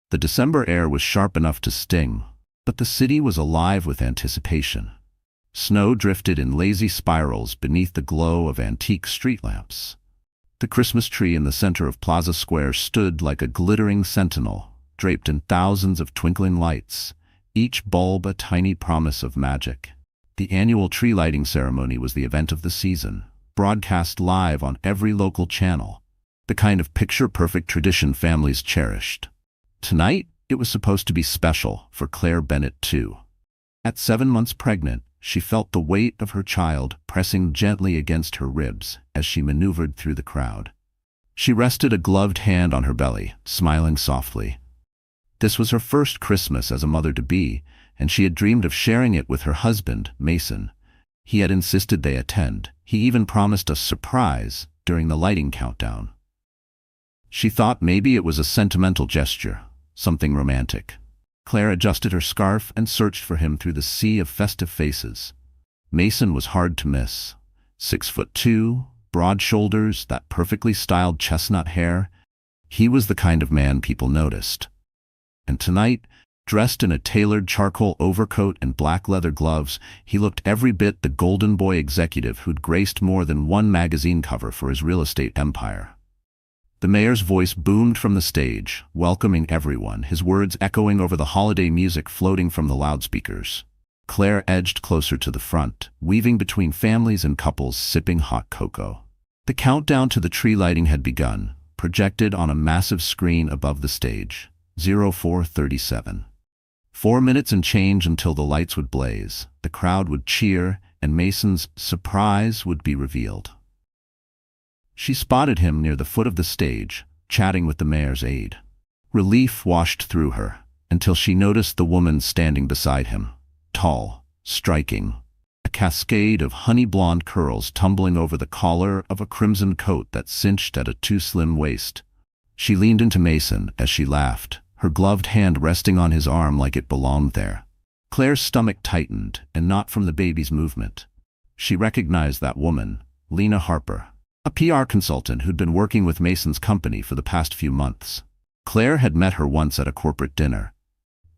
The December air was sharp enough to sting, but the city was alive with anticipation. Snow drifted in lazy spirals beneath the glow of antique street lamps. The Christmas tree in the center of Plaza Square stood like a glittering sentinel, draped in thousands of twinkling lights, each bulb a tiny promise of magic. The annual tree lighting ceremony was the event of the season, broadcast live on every local channel, the kind of picture-perfect tradition families cherished. Tonight, it was supposed to be special for Claire Bennett, too. At 7 months pregnant, she felt the weight of her child pressing gently against her ribs as she maneuvered through the crowd. She rested a gloved hand on her belly, smiling softly. This was her first Christmas as a mother-to-be, and she had dreamed of sharing it with her husband, Mason. He had insisted they attend. He even promised a surprise during the lighting countdown. She thought maybe it was a sentimental gesture, something romantic. Claire adjusted her scarf and searched for him through the sea of festive faces. Mason was hard to miss. 6'2", broad shoulders, that perfectly styled chestnut hair. He was the kind of man people noticed. And tonight, dressed in a tailored charcoal overcoat and black leather gloves, he looked every bit the golden boy executive who'd graced more than one magazine cover for his real estate empire. The mayor's voice boomed from the stage, welcoming everyone, his words echoing over the holiday music floating from the loudspeakers. Claire edged closer to the front, weaving between families and couples sipping hot cocoa. The countdown to the tree lighting had begun, projected on a massive screen above the stage. 04:37. 4 minutes and change until the lights would blaze, the crowd would cheer, and Mason's surprise would be revealed. She spotted him near the foot of the stage, chatting with the mayor's aide. Relief washed through her, until she noticed the woman standing beside him. Tall, striking, a cascade of honey-blonde curls tumbling over the collar of a crimson coat that cinched at a too-slim waist. She leaned into Mason as she laughed, her gloved hand resting on his arm like it belonged there. Claire's stomach tightened, and not from the baby's movement. She recognized that woman, Lena Harper, a PR consultant who'd been working with Mason's company for the past few months. Claire had met her once at a corporate dinner.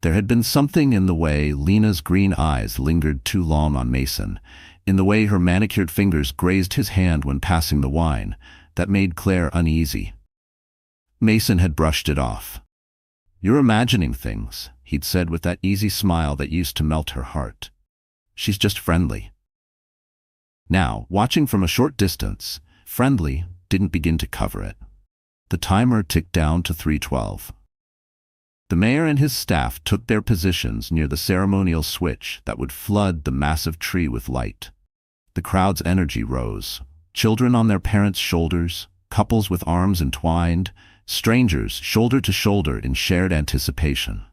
There had been something in the way Lena's green eyes lingered too long on Mason, in the way her manicured fingers grazed his hand when passing the wine, that made Claire uneasy. Mason had brushed it off. "You're imagining things," he'd said with that easy smile that used to melt her heart. "She's just friendly." Now, watching from a short distance, friendly didn't begin to cover it. The timer ticked down to 3:12. The mayor and his staff took their positions near the ceremonial switch that would flood the massive tree with light. The crowd's energy rose. Children on their parents' shoulders, couples with arms entwined, strangers shoulder to shoulder in shared anticipation.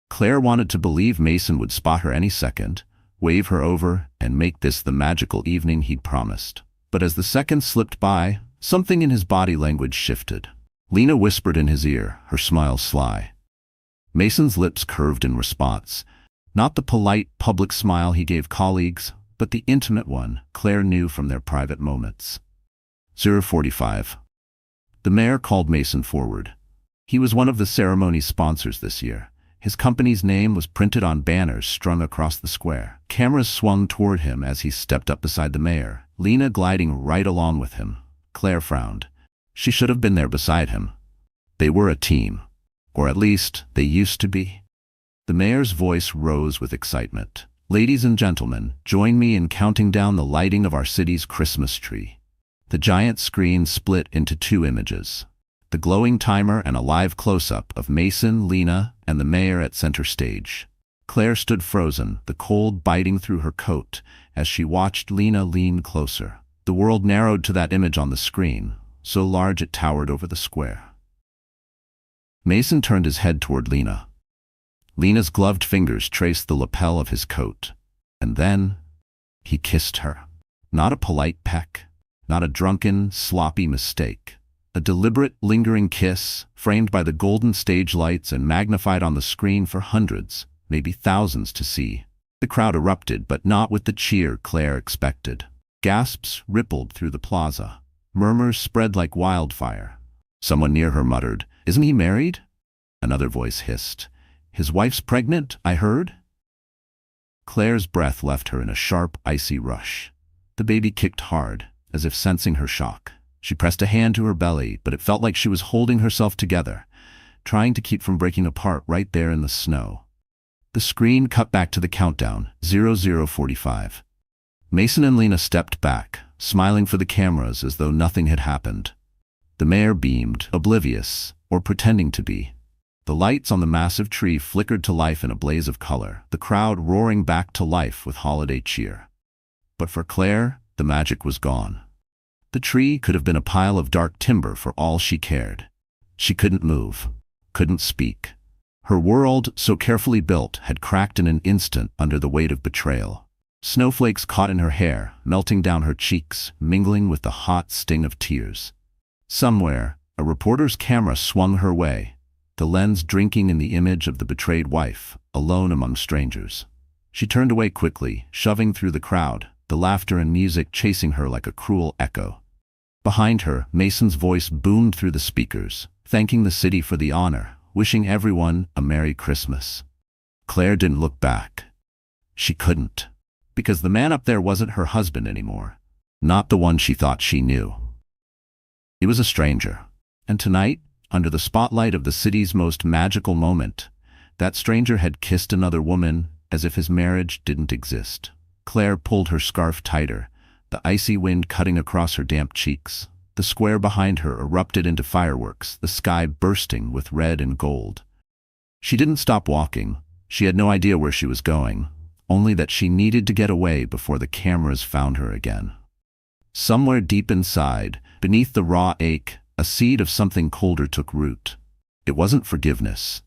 Claire wanted to believe Mason would spot her any second, wave her over, and make this the magical evening he'd promised. But as the seconds slipped by, something in his body language shifted. Lena whispered in his ear, her smile sly. Mason's lips curved in response, not the polite, public smile he gave colleagues, but the intimate one Claire knew from their private moments. 0:45. The mayor called Mason forward. He was one of the ceremony's sponsors this year. His company's name was printed on banners strung across the square. Cameras swung toward him as he stepped up beside the mayor, Lena gliding right along with him. Claire frowned. She should have been there beside him. They were a team. Or at least, they used to be. The mayor's voice rose with excitement. "Ladies and gentlemen, join me in counting down the lighting of our city's Christmas tree." The giant screen split into 2 images. The glowing timer and a live close-up of Mason, Lena, and the mayor at center stage. Claire stood frozen, the cold biting through her coat, as she watched Lena lean closer. The world narrowed to that image on the screen, so large it towered over the square. Mason turned his head toward Lena. Lena's gloved fingers traced the lapel of his coat. And then, he kissed her. Not a polite peck, not a drunken, sloppy mistake. A deliberate, lingering kiss, framed by the golden stage lights and magnified on the screen for hundreds, maybe thousands to see. The crowd erupted, but not with the cheer Claire expected. Gasps rippled through the plaza. Murmurs spread like wildfire. Someone near her muttered, "Isn't he married?" another voice hissed. His wife's pregnant, I heard? Claire's breath left her in a sharp, icy rush. The baby kicked hard, as if sensing her shock. She pressed a hand to her belly, but it felt like she was holding herself together, trying to keep from breaking apart right there in the snow. The screen cut back to the countdown, 00:45. Mason and Lena stepped back, smiling for the cameras as though nothing had happened. The mayor beamed, oblivious, or pretending to be. The lights on the massive tree flickered to life in a blaze of color, the crowd roaring back to life with holiday cheer. But for Claire, the magic was gone. The tree could have been a pile of dark timber for all she cared. She couldn't move, couldn't speak. Her world, so carefully built, had cracked in an instant under the weight of betrayal. Snowflakes caught in her hair, melting down her cheeks, mingling with the hot sting of tears. Somewhere, a reporter's camera swung her way, the lens drinking in the image of the betrayed wife, alone among strangers. She turned away quickly, shoving through the crowd, the laughter and music chasing her like a cruel echo. Behind her, Mason's voice boomed through the speakers, thanking the city for the honor, wishing everyone a Merry Christmas. Claire didn't look back. She couldn't, because the man up there wasn't her husband anymore, not the one she thought she knew. He was a stranger, and tonight, under the spotlight of the city's most magical moment, that stranger had kissed another woman as if his marriage didn't exist. Claire pulled her scarf tighter, the icy wind cutting across her damp cheeks. The square behind her erupted into fireworks, the sky bursting with red and gold. She didn't stop walking. She had no idea where she was going, only that she needed to get away before the cameras found her again. Somewhere deep inside, beneath the raw ache, a seed of something colder took root. It wasn't forgiveness.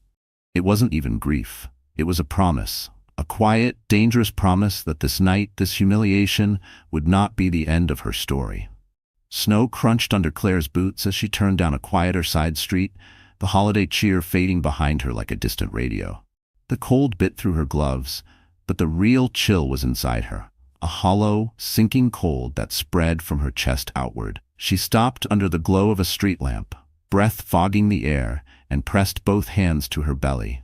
It wasn't even grief. It was a promise, a quiet, dangerous promise that this night, this humiliation, would not be the end of her story. Snow crunched under Claire's boots as she turned down a quieter side street, the holiday cheer fading behind her like a distant radio. The cold bit through her gloves, but the real chill was inside her, a hollow, sinking cold that spread from her chest outward. She stopped under the glow of a street lamp, breath fogging the air, and pressed both hands to her belly.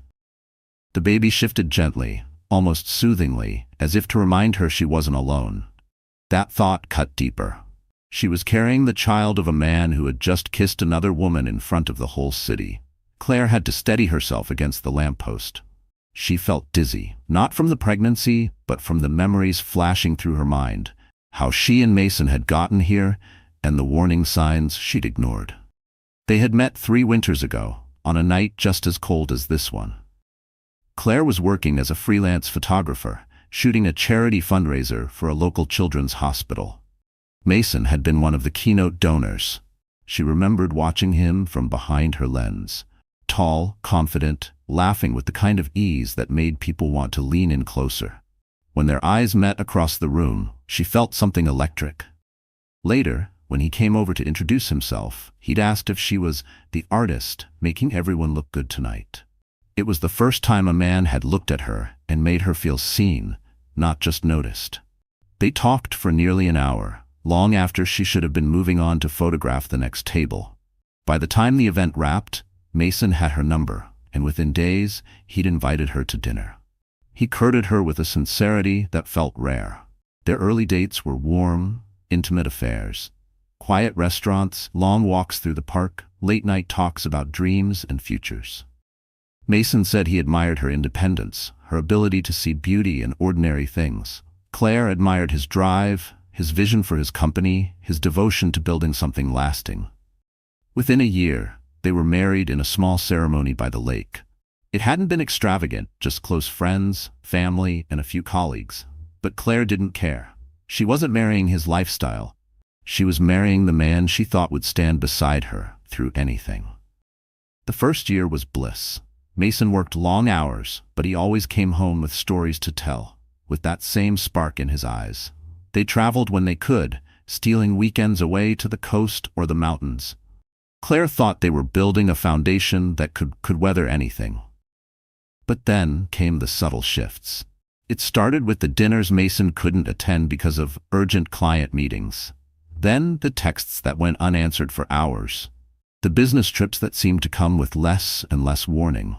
The baby shifted gently, almost soothingly, as if to remind her she wasn't alone. That thought cut deeper. She was carrying the child of a man who had just kissed another woman in front of the whole city. Claire had to steady herself against the lamppost. She felt dizzy, not from the pregnancy, but from the memories flashing through her mind, how she and Mason had gotten here, and the warning signs she'd ignored. They had met 3 winters ago, on a night just as cold as this one. Claire was working as a freelance photographer, shooting a charity fundraiser for a local children's hospital. Mason had been one of the keynote donors. She remembered watching him from behind her lens, tall, confident, laughing with the kind of ease that made people want to lean in closer. When their eyes met across the room, she felt something electric. Later, when he came over to introduce himself, he'd asked if she was the artist making everyone look good tonight. It was the first time a man had looked at her and made her feel seen, not just noticed. They talked for nearly an hour, long after she should have been moving on to photograph the next table. By the time the event wrapped, Mason had her number, and within days, he'd invited her to dinner. He courted her with a sincerity that felt rare. Their early dates were warm, intimate affairs. Quiet restaurants, long walks through the park, late-night talks about dreams and futures. Mason said he admired her independence, her ability to see beauty in ordinary things. Claire admired his drive, his vision for his company, his devotion to building something lasting. Within a year, they were married in a small ceremony by the lake. It hadn't been extravagant, just close friends, family, and a few colleagues. But Claire didn't care. She wasn't marrying his lifestyle. She was marrying the man she thought would stand beside her through anything. The first year was bliss. Mason worked long hours, but he always came home with stories to tell, with that same spark in his eyes. They traveled when they could, stealing weekends away to the coast or the mountains. Claire thought they were building a foundation that could weather anything. But then came the subtle shifts. It started with the dinners Mason couldn't attend because of urgent client meetings. Then the texts that went unanswered for hours. The business trips that seemed to come with less and less warning.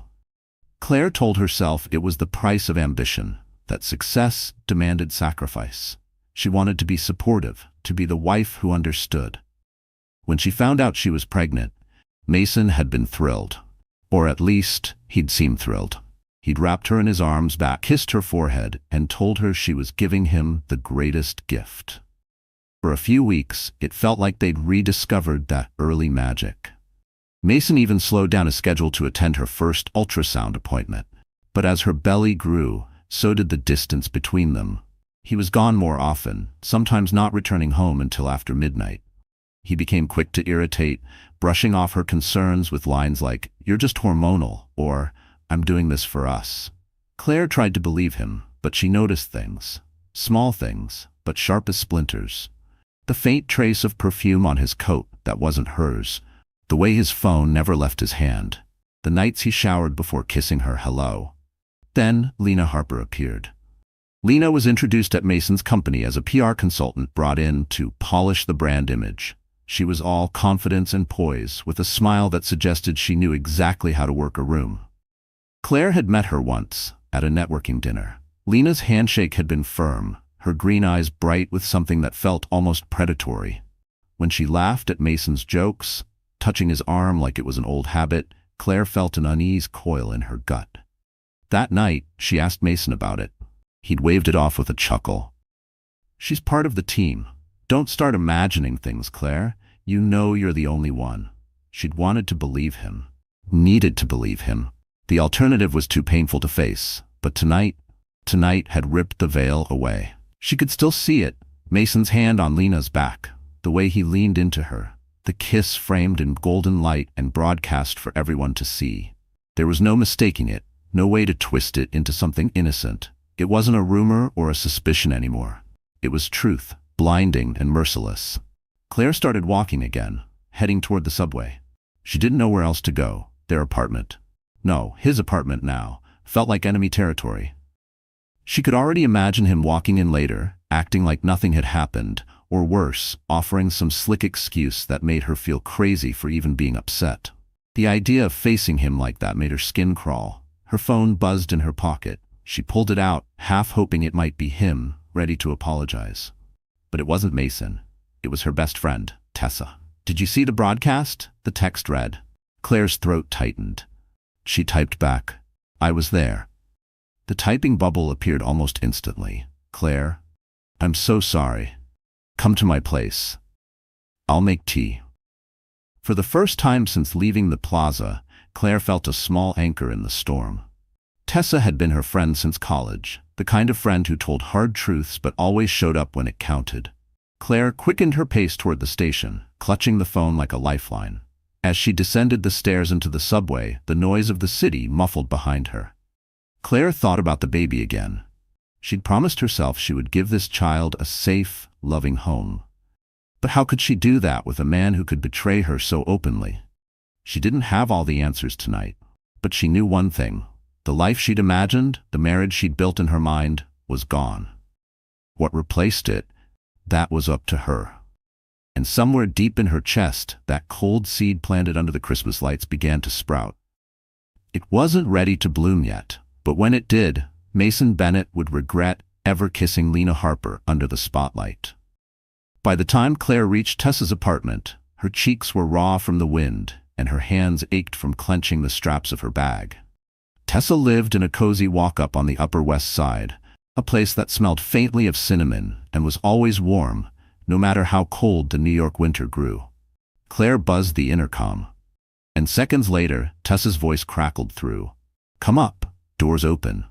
Claire told herself it was the price of ambition, that success demanded sacrifice. She wanted to be supportive, to be the wife who understood. When she found out she was pregnant, Mason had been thrilled. Or at least, he'd seemed thrilled. He'd wrapped her in his arms back, kissed her forehead, and told her she was giving him the greatest gift. For a few weeks, it felt like they'd rediscovered that early magic. Mason even slowed down his schedule to attend her first ultrasound appointment. But as her belly grew, so did the distance between them. He was gone more often, sometimes not returning home until after midnight. He became quick to irritate, brushing off her concerns with lines like, "You're just hormonal," or "I'm doing this for us." Claire tried to believe him, but she noticed things. Small things, but sharp as splinters. The faint trace of perfume on his coat that wasn't hers. The way his phone never left his hand. The nights he showered before kissing her hello. Then Lena Harper appeared. Lena was introduced at Mason's company as a PR consultant brought in to polish the brand image. She was all confidence and poise, with a smile that suggested she knew exactly how to work a room. Claire had met her once, at a networking dinner. Lena's handshake had been firm, her green eyes bright with something that felt almost predatory. When she laughed at Mason's jokes, touching his arm like it was an old habit, Claire felt an unease coil in her gut. That night, she asked Mason about it. He'd waved it off with a chuckle. "She's part of the team. Don't start imagining things, Claire. You know you're the only one." She'd wanted to believe him. Needed to believe him. The alternative was too painful to face. But tonight had ripped the veil away. She could still see it, Mason's hand on Lena's back, the way he leaned into her, the kiss framed in golden light and broadcast for everyone to see. There was no mistaking it, no way to twist it into something innocent. It wasn't a rumor or a suspicion anymore. It was truth, blinding and merciless. Claire started walking again, heading toward the subway. She didn't know where else to go. Their apartment. No, his apartment now, felt like enemy territory. She could already imagine him walking in later, acting like nothing had happened, or worse, offering some slick excuse that made her feel crazy for even being upset. The idea of facing him like that made her skin crawl. Her phone buzzed in her pocket. She pulled it out, half hoping it might be him, ready to apologize. But it wasn't Mason. It was her best friend, Tessa. "Did you see the broadcast?" the text read. Claire's throat tightened. She typed back, "I was there." The typing bubble appeared almost instantly. "Claire, I'm so sorry. Come to my place. I'll make tea." For the first time since leaving the plaza, Claire felt a small anchor in the storm. Tessa had been her friend since college, the kind of friend who told hard truths but always showed up when it counted. Claire quickened her pace toward the station, clutching the phone like a lifeline. As she descended the stairs into the subway, the noise of the city muffled behind her. Claire thought about the baby again. She'd promised herself she would give this child a safe, loving home. But how could she do that with a man who could betray her so openly? She didn't have all the answers tonight, but she knew one thing. The life she'd imagined, the marriage she'd built in her mind, was gone. What replaced it, that was up to her. And somewhere deep in her chest, that cold seed planted under the Christmas lights began to sprout. It wasn't ready to bloom yet, but when it did, Mason Bennett would regret ever kissing Lena Harper under the spotlight. By the time Claire reached Tessa's apartment, her cheeks were raw from the wind, and her hands ached from clenching the straps of her bag. Tessa lived in a cozy walk-up on the Upper West Side, a place that smelled faintly of cinnamon and was always warm, no matter how cold the New York winter grew. Claire buzzed the intercom. And seconds later, Tessa's voice crackled through. "Come up, doors open."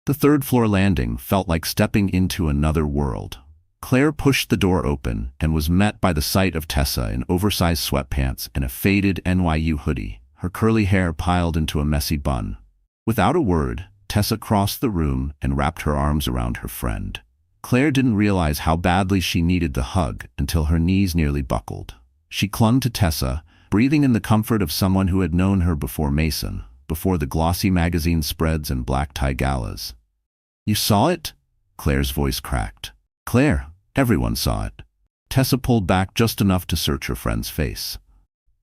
The third-floor landing felt like stepping into another world. Claire pushed the door open and was met by the sight of Tessa in oversized sweatpants and a faded NYU hoodie, her curly hair piled into a messy bun. Without a word, Tessa crossed the room and wrapped her arms around her friend. Claire didn't realize how badly she needed the hug until her knees nearly buckled. She clung to Tessa, breathing in the comfort of someone who had known her before Mason, before the glossy magazine spreads and black tie galas. "You saw it?" Claire's voice cracked. "Claire, everyone saw it." Tessa pulled back just enough to search her friend's face.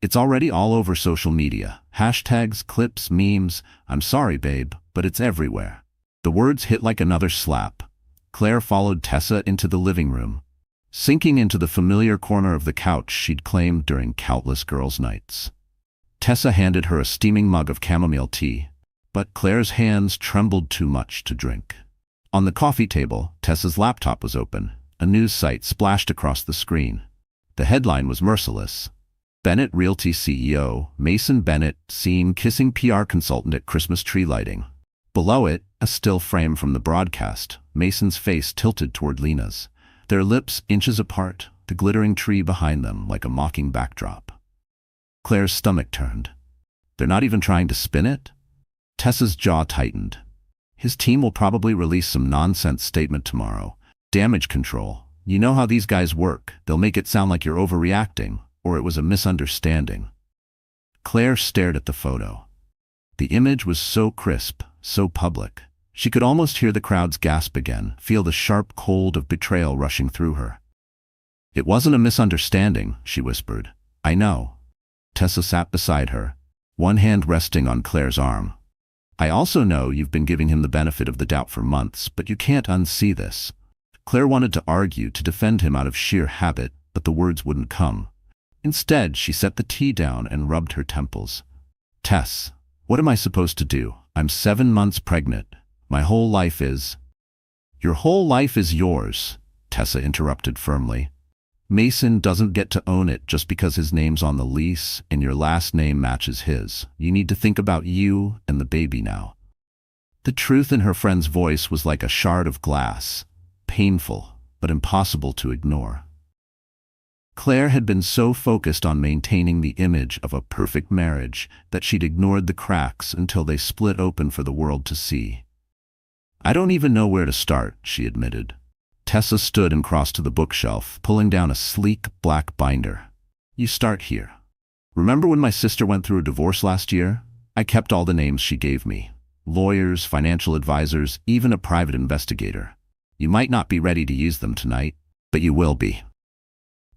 It's already all over social media. Hashtags, clips, memes. I'm sorry, babe, but it's everywhere. The words hit like another slap. Claire followed Tessa into the living room, sinking into the familiar corner of the couch she'd claimed during countless girls' nights. Tessa handed her a steaming mug of chamomile tea, but Claire's hands trembled too much to drink. On the coffee table, Tessa's laptop was open. A news site splashed across the screen. The headline was merciless. Bennett Realty CEO, Mason Bennett, seen kissing PR consultant at Christmas tree lighting. Below it, a still frame from the broadcast, Mason's face tilted toward Lena's, their lips inches apart, the glittering tree behind them like a mocking backdrop. Claire's stomach turned. They're not even trying to spin it? Tessa's jaw tightened. His team will probably release some nonsense statement tomorrow. Damage control. You know how these guys work. They'll make it sound like you're overreacting, or it was a misunderstanding. Claire stared at the photo. The image was so crisp, so public. She could almost hear the crowd's gasp again, feel the sharp cold of betrayal rushing through her. It wasn't a misunderstanding, she whispered. I know. Tessa sat beside her, one hand resting on Claire's arm. I also know you've been giving him the benefit of the doubt for months, but you can't unsee this. Claire wanted to argue, to defend him out of sheer habit, but the words wouldn't come. Instead, she set the tea down and rubbed her temples. Tess, what am I supposed to do? I'm 7 months pregnant. My whole life is... Your whole life is yours, Tessa interrupted firmly. Mason doesn't get to own it just because his name's on the lease and your last name matches his. You need to think about you and the baby now. The truth in her friend's voice was like a shard of glass, painful but impossible to ignore. Claire had been so focused on maintaining the image of a perfect marriage that she'd ignored the cracks until they split open for the world to see. I don't even know where to start, she admitted. Tessa stood and crossed to the bookshelf, pulling down a sleek black binder. You start here. Remember when my sister went through a divorce last year? I kept all the names she gave me. Lawyers, financial advisors, even a private investigator. You might not be ready to use them tonight, but you will be.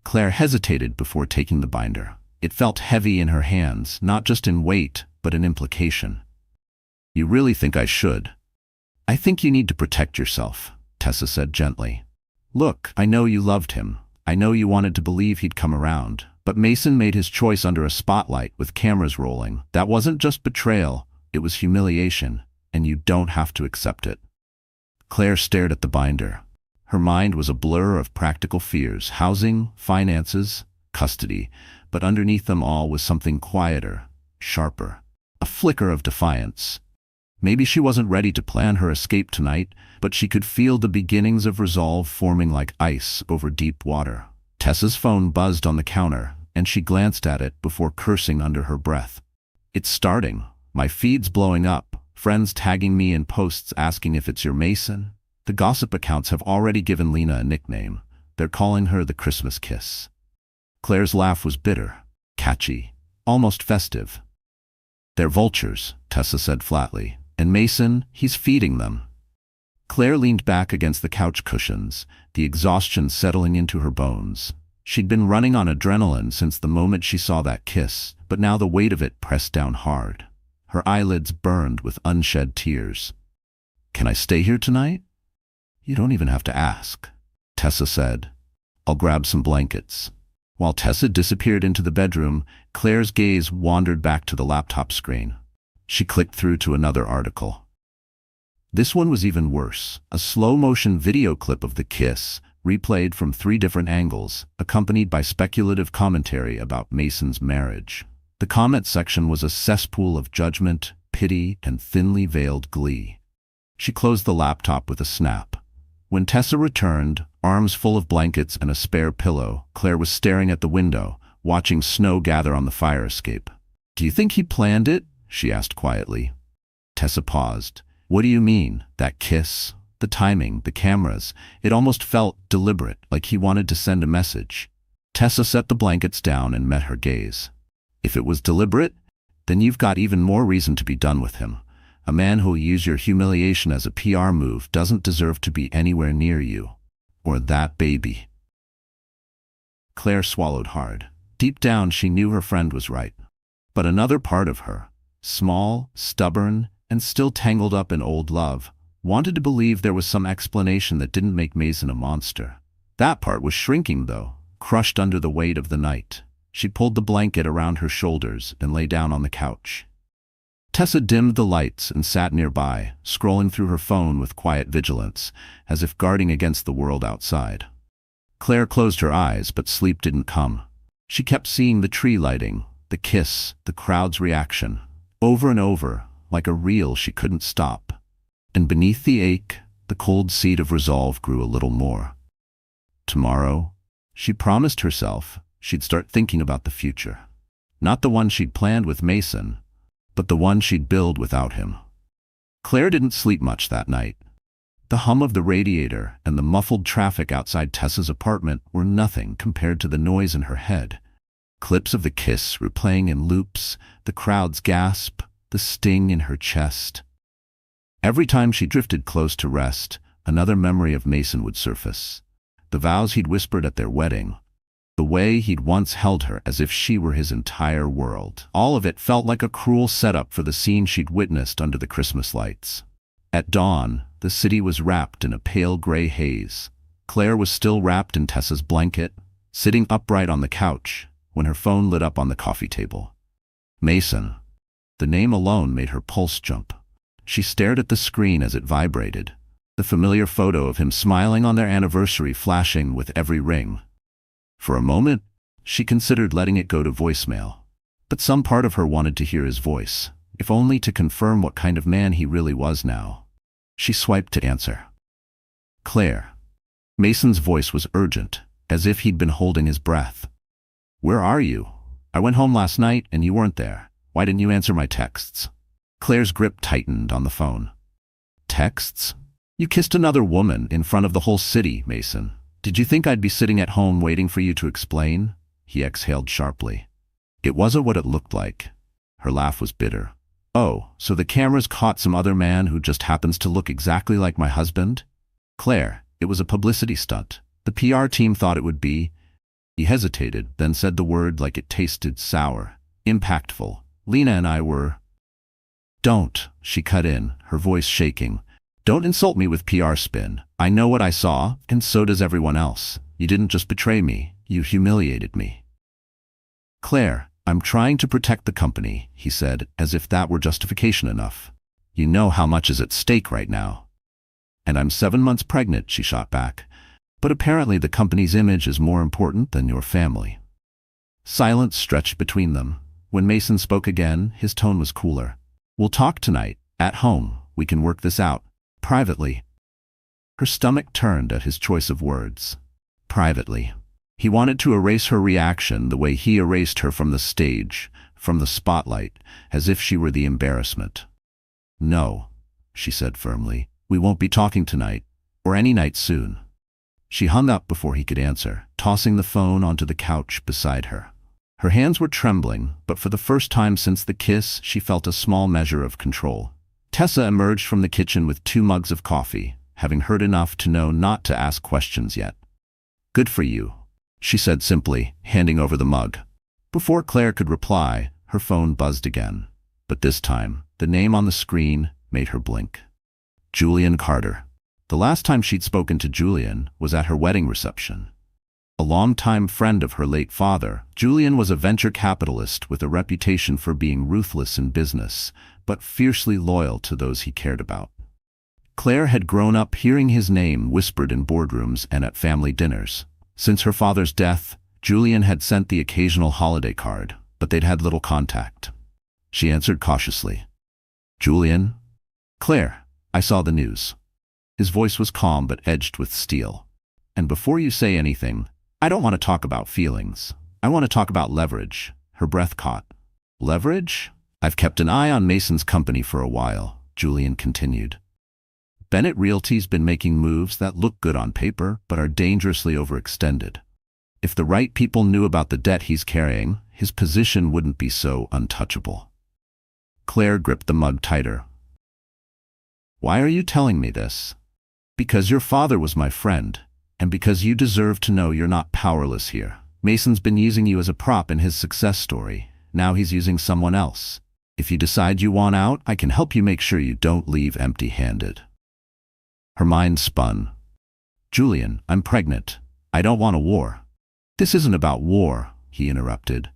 Claire hesitated before taking the binder. It felt heavy in her hands, not just in weight, but in implication. You really think I should? I think you need to protect yourself, Tessa said gently. Look, I know you loved him. I know you wanted to believe he'd come around. But Mason made his choice under a spotlight with cameras rolling. That wasn't just betrayal, it was humiliation, and you don't have to accept it. Claire stared at the binder. Her mind was a blur of practical fears, housing, finances, custody, but underneath them all was something quieter, sharper, a flicker of defiance. Maybe she wasn't ready to plan her escape tonight, but she could feel the beginnings of resolve forming like ice over deep water. Tessa's phone buzzed on the counter, and she glanced at it before cursing under her breath. It's starting. My feed's blowing up. Friends tagging me in posts asking if it's your Mason. The gossip accounts have already given Lena a nickname. They're calling her the Christmas kiss. Claire's laugh was bitter, catchy, almost festive. They're vultures, Tessa said flatly. And Mason, he's feeding them. Claire leaned back against the couch cushions, the exhaustion settling into her bones. She'd been running on adrenaline since the moment she saw that kiss, but now the weight of it pressed down hard. Her eyelids burned with unshed tears. Can I stay here tonight? You don't even have to ask, Tessa said. I'll grab some blankets. While Tessa disappeared into the bedroom, Claire's gaze wandered back to the laptop screen. She clicked through to another article. This one was even worse. A slow-motion video clip of the kiss, replayed from 3 different angles, accompanied by speculative commentary about Mason's marriage. The comment section was a cesspool of judgment, pity, and thinly veiled glee. She closed the laptop with a snap. When Tessa returned, arms full of blankets and a spare pillow, Claire was staring at the window, watching snow gather on the fire escape. Do you think he planned it? She asked quietly. Tessa paused. What do you mean? That kiss? The timing, the cameras. It almost felt deliberate, like he wanted to send a message. Tessa set the blankets down and met her gaze. If it was deliberate, then you've got even more reason to be done with him. A man who'll use your humiliation as a PR move doesn't deserve to be anywhere near you. Or that baby. Claire swallowed hard. Deep down, she knew her friend was right. But another part of her, small, stubborn, and still tangled up in old love, wanted to believe there was some explanation that didn't make Mason a monster. That part was shrinking, though, crushed under the weight of the night. She pulled the blanket around her shoulders and lay down on the couch. Tessa dimmed the lights and sat nearby, scrolling through her phone with quiet vigilance, as if guarding against the world outside. Claire closed her eyes, but sleep didn't come. She kept seeing the tree lighting, the kiss, the crowd's reaction, over and over, like a reel she couldn't stop. And beneath the ache, the cold seed of resolve grew a little more. Tomorrow, she promised herself, she'd start thinking about the future. Not the one she'd planned with Mason, but the one she'd build without him. Claire didn't sleep much that night. The hum of the radiator and the muffled traffic outside Tessa's apartment were nothing compared to the noise in her head. Clips of the kiss replaying in loops, the crowd's gasp, the sting in her chest. Every time she drifted close to rest, another memory of Mason would surface. The vows he'd whispered at their wedding, the way he'd once held her as if she were his entire world. All of it felt like a cruel setup for the scene she'd witnessed under the Christmas lights. At dawn, the city was wrapped in a pale gray haze. Claire was still wrapped in Tessa's blanket, sitting upright on the couch, when her phone lit up on the coffee table. Mason. The name alone made her pulse jump. She stared at the screen as it vibrated, the familiar photo of him smiling on their anniversary flashing with every ring. For a moment, she considered letting it go to voicemail. But some part of her wanted to hear his voice, if only to confirm what kind of man he really was now. She swiped to answer. Claire. Mason's voice was urgent, as if he'd been holding his breath. Where are you? I went home last night and you weren't there. Why didn't you answer my texts? Claire's grip tightened on the phone. Texts? You kissed another woman in front of the whole city, Mason. Did you think I'd be sitting at home waiting for you to explain? He exhaled sharply. It wasn't what it looked like. Her laugh was bitter. Oh, so the cameras caught some other man who just happens to look exactly like my husband? Claire, it was a publicity stunt. The PR team thought it would be. He hesitated, then said the word like it tasted sour. Impactful. Lena and I were. Don't, she cut in, her voice shaking. Don't insult me with PR spin. I know what I saw, and so does everyone else. You didn't just betray me, you humiliated me. Claire, I'm trying to protect the company, he said, as if that were justification enough. You know how much is at stake right now. And I'm 7 months pregnant, she shot back. But apparently the company's image is more important than your family. Silence stretched between them. When Mason spoke again, his tone was cooler. We'll talk tonight, at home. We can work this out. Privately. Her stomach turned at his choice of words. Privately. He wanted to erase her reaction the way he erased her from the stage, from the spotlight, as if she were the embarrassment. No, she said firmly. We won't be talking tonight, or any night soon. She hung up before he could answer, tossing the phone onto the couch beside her. Her hands were trembling, but for the first time since the kiss, she felt a small measure of control. Tessa emerged from the kitchen with 2 mugs of coffee, having heard enough to know not to ask questions yet. Good for you, she said simply, handing over the mug. Before Claire could reply, her phone buzzed again. But this time, the name on the screen made her blink. Julian Carter. The last time she'd spoken to Julian was at her wedding reception. A longtime friend of her late father, Julian was a venture capitalist with a reputation for being ruthless in business, but fiercely loyal to those he cared about. Claire had grown up hearing his name whispered in boardrooms and at family dinners. Since her father's death, Julian had sent the occasional holiday card, but they'd had little contact. She answered cautiously. Julian? Claire, I saw the news. His voice was calm but edged with steel. And before you say anything, I don't want to talk about feelings. I want to talk about leverage. Her breath caught. Leverage? I've kept an eye on Mason's company for a while, Julian continued. Bennett Realty's been making moves that look good on paper, but are dangerously overextended. If the right people knew about the debt he's carrying, his position wouldn't be so untouchable. Claire gripped the mug tighter. Why are you telling me this? Because your father was my friend, and because you deserve to know you're not powerless here. Mason's been using you as a prop in his success story. Now he's using someone else. If you decide you want out, I can help you make sure you don't leave empty-handed." Her mind spun. "Julian, I'm pregnant. I don't want a war." "This isn't about war," he interrupted.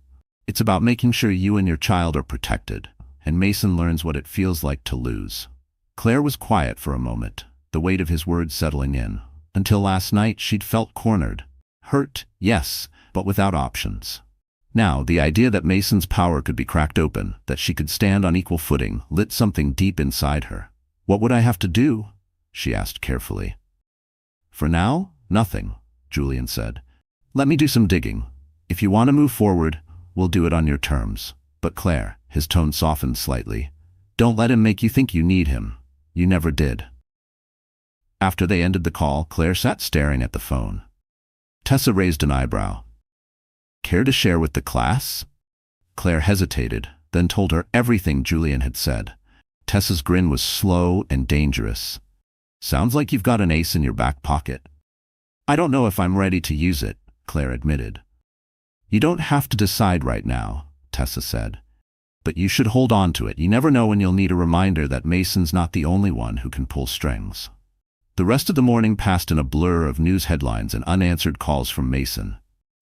"It's about making sure you and your child are protected, and Mason learns what it feels like to lose." Claire was quiet for a moment, the weight of his words settling in. Until last night, she'd felt cornered. Hurt, yes, but without options. Now, the idea that Mason's power could be cracked open, that she could stand on equal footing, lit something deep inside her. "What would I have to do?" she asked carefully. "For now, nothing," Julian said. "Let me do some digging. If you want to move forward, we'll do it on your terms. But Claire," his tone softened slightly, "don't let him make you think you need him. You never did." After they ended the call, Claire sat staring at the phone. Tessa raised an eyebrow. "Care to share with the class?" Claire hesitated, then told her everything Julian had said. Tessa's grin was slow and dangerous. "Sounds like you've got an ace in your back pocket." "I don't know if I'm ready to use it," Claire admitted. "You don't have to decide right now," Tessa said. "But you should hold on to it. You never know when you'll need a reminder that Mason's not the only one who can pull strings." The rest of the morning passed in a blur of news headlines and unanswered calls from Mason.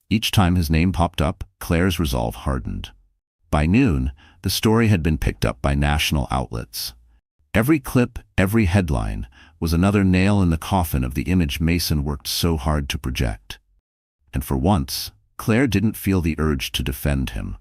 Each time his name popped up, Claire's resolve hardened. By noon, the story had been picked up by national outlets. Every clip, every headline, was another nail in the coffin of the image Mason worked so hard to project. And for once, Claire didn't feel the urge to defend him.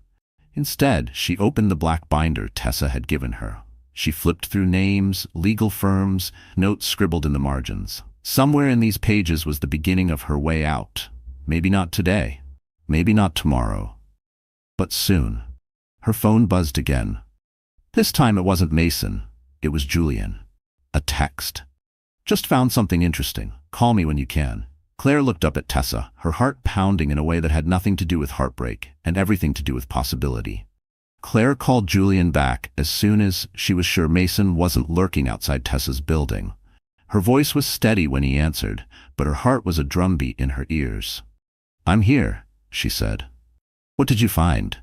Instead, she opened the black binder Tessa had given her. She flipped through names, legal firms, notes scribbled in the margins. Somewhere in these pages was the beginning of her way out. Maybe not today. Maybe not tomorrow. But soon. Her phone buzzed again. This time it wasn't Mason. It was Julian. A text. "Just found something interesting. Call me when you can." Claire looked up at Tessa, her heart pounding in a way that had nothing to do with heartbreak and everything to do with possibility. Claire called Julian back as soon as she was sure Mason wasn't lurking outside Tessa's building. Her voice was steady when he answered, but her heart was a drumbeat in her ears. "I'm here," she said. "What did you find?"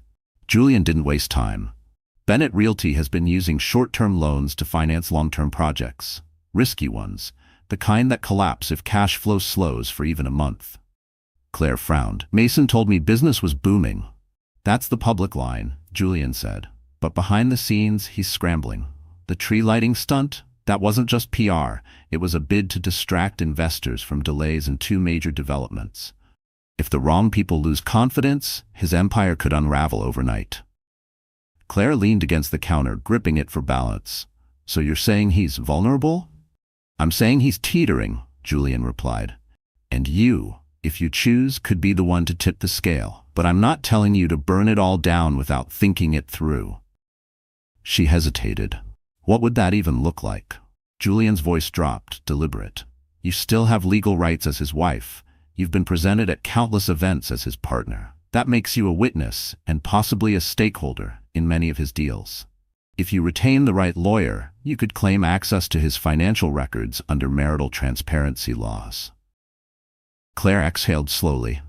Julian didn't waste time. Bennett Realty has been using short-term loans to finance long-term projects. Risky ones, the kind that collapse if cash flow slows for even a month. Claire frowned. "Mason told me business was booming." "That's the public line," Julian said. "But behind the scenes, he's scrambling. The tree lighting stunt? That wasn't just PR. It was a bid to distract investors from delays in 2 major developments. If the wrong people lose confidence, his empire could unravel overnight." Claire leaned against the counter, gripping it for balance. "So you're saying he's vulnerable?" "I'm saying he's teetering," Julian replied. "And you, if you choose, could be the one to tip the scale. But I'm not telling you to burn it all down without thinking it through." She hesitated. What would that even look like? Julian's voice dropped, deliberate. "You still have legal rights as his wife. You've been presented at countless events as his partner. That makes you a witness and possibly a stakeholder in many of his deals. If you retain the right lawyer, you could claim access to his financial records under marital transparency laws." Claire exhaled slowly.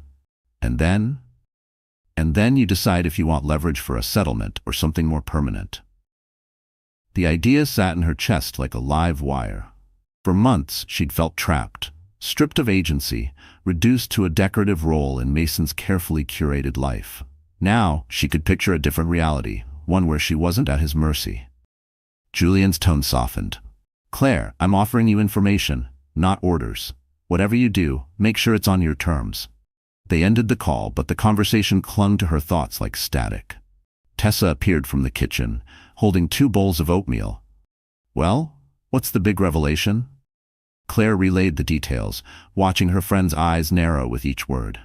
And then you decide if you want leverage for a settlement or something more permanent." The idea sat in her chest like a live wire. For months, she'd felt trapped, stripped of agency, reduced to a decorative role in Mason's carefully curated life. Now, she could picture a different reality, one where she wasn't at his mercy. Julian's tone softened. "Claire, I'm offering you information, not orders. Whatever you do, make sure it's on your terms." They ended the call, but the conversation clung to her thoughts like static. Tessa appeared from the kitchen, holding 2 bowls of oatmeal. "Well, what's the big revelation?" Claire relayed the details, watching her friend's eyes narrow with each word.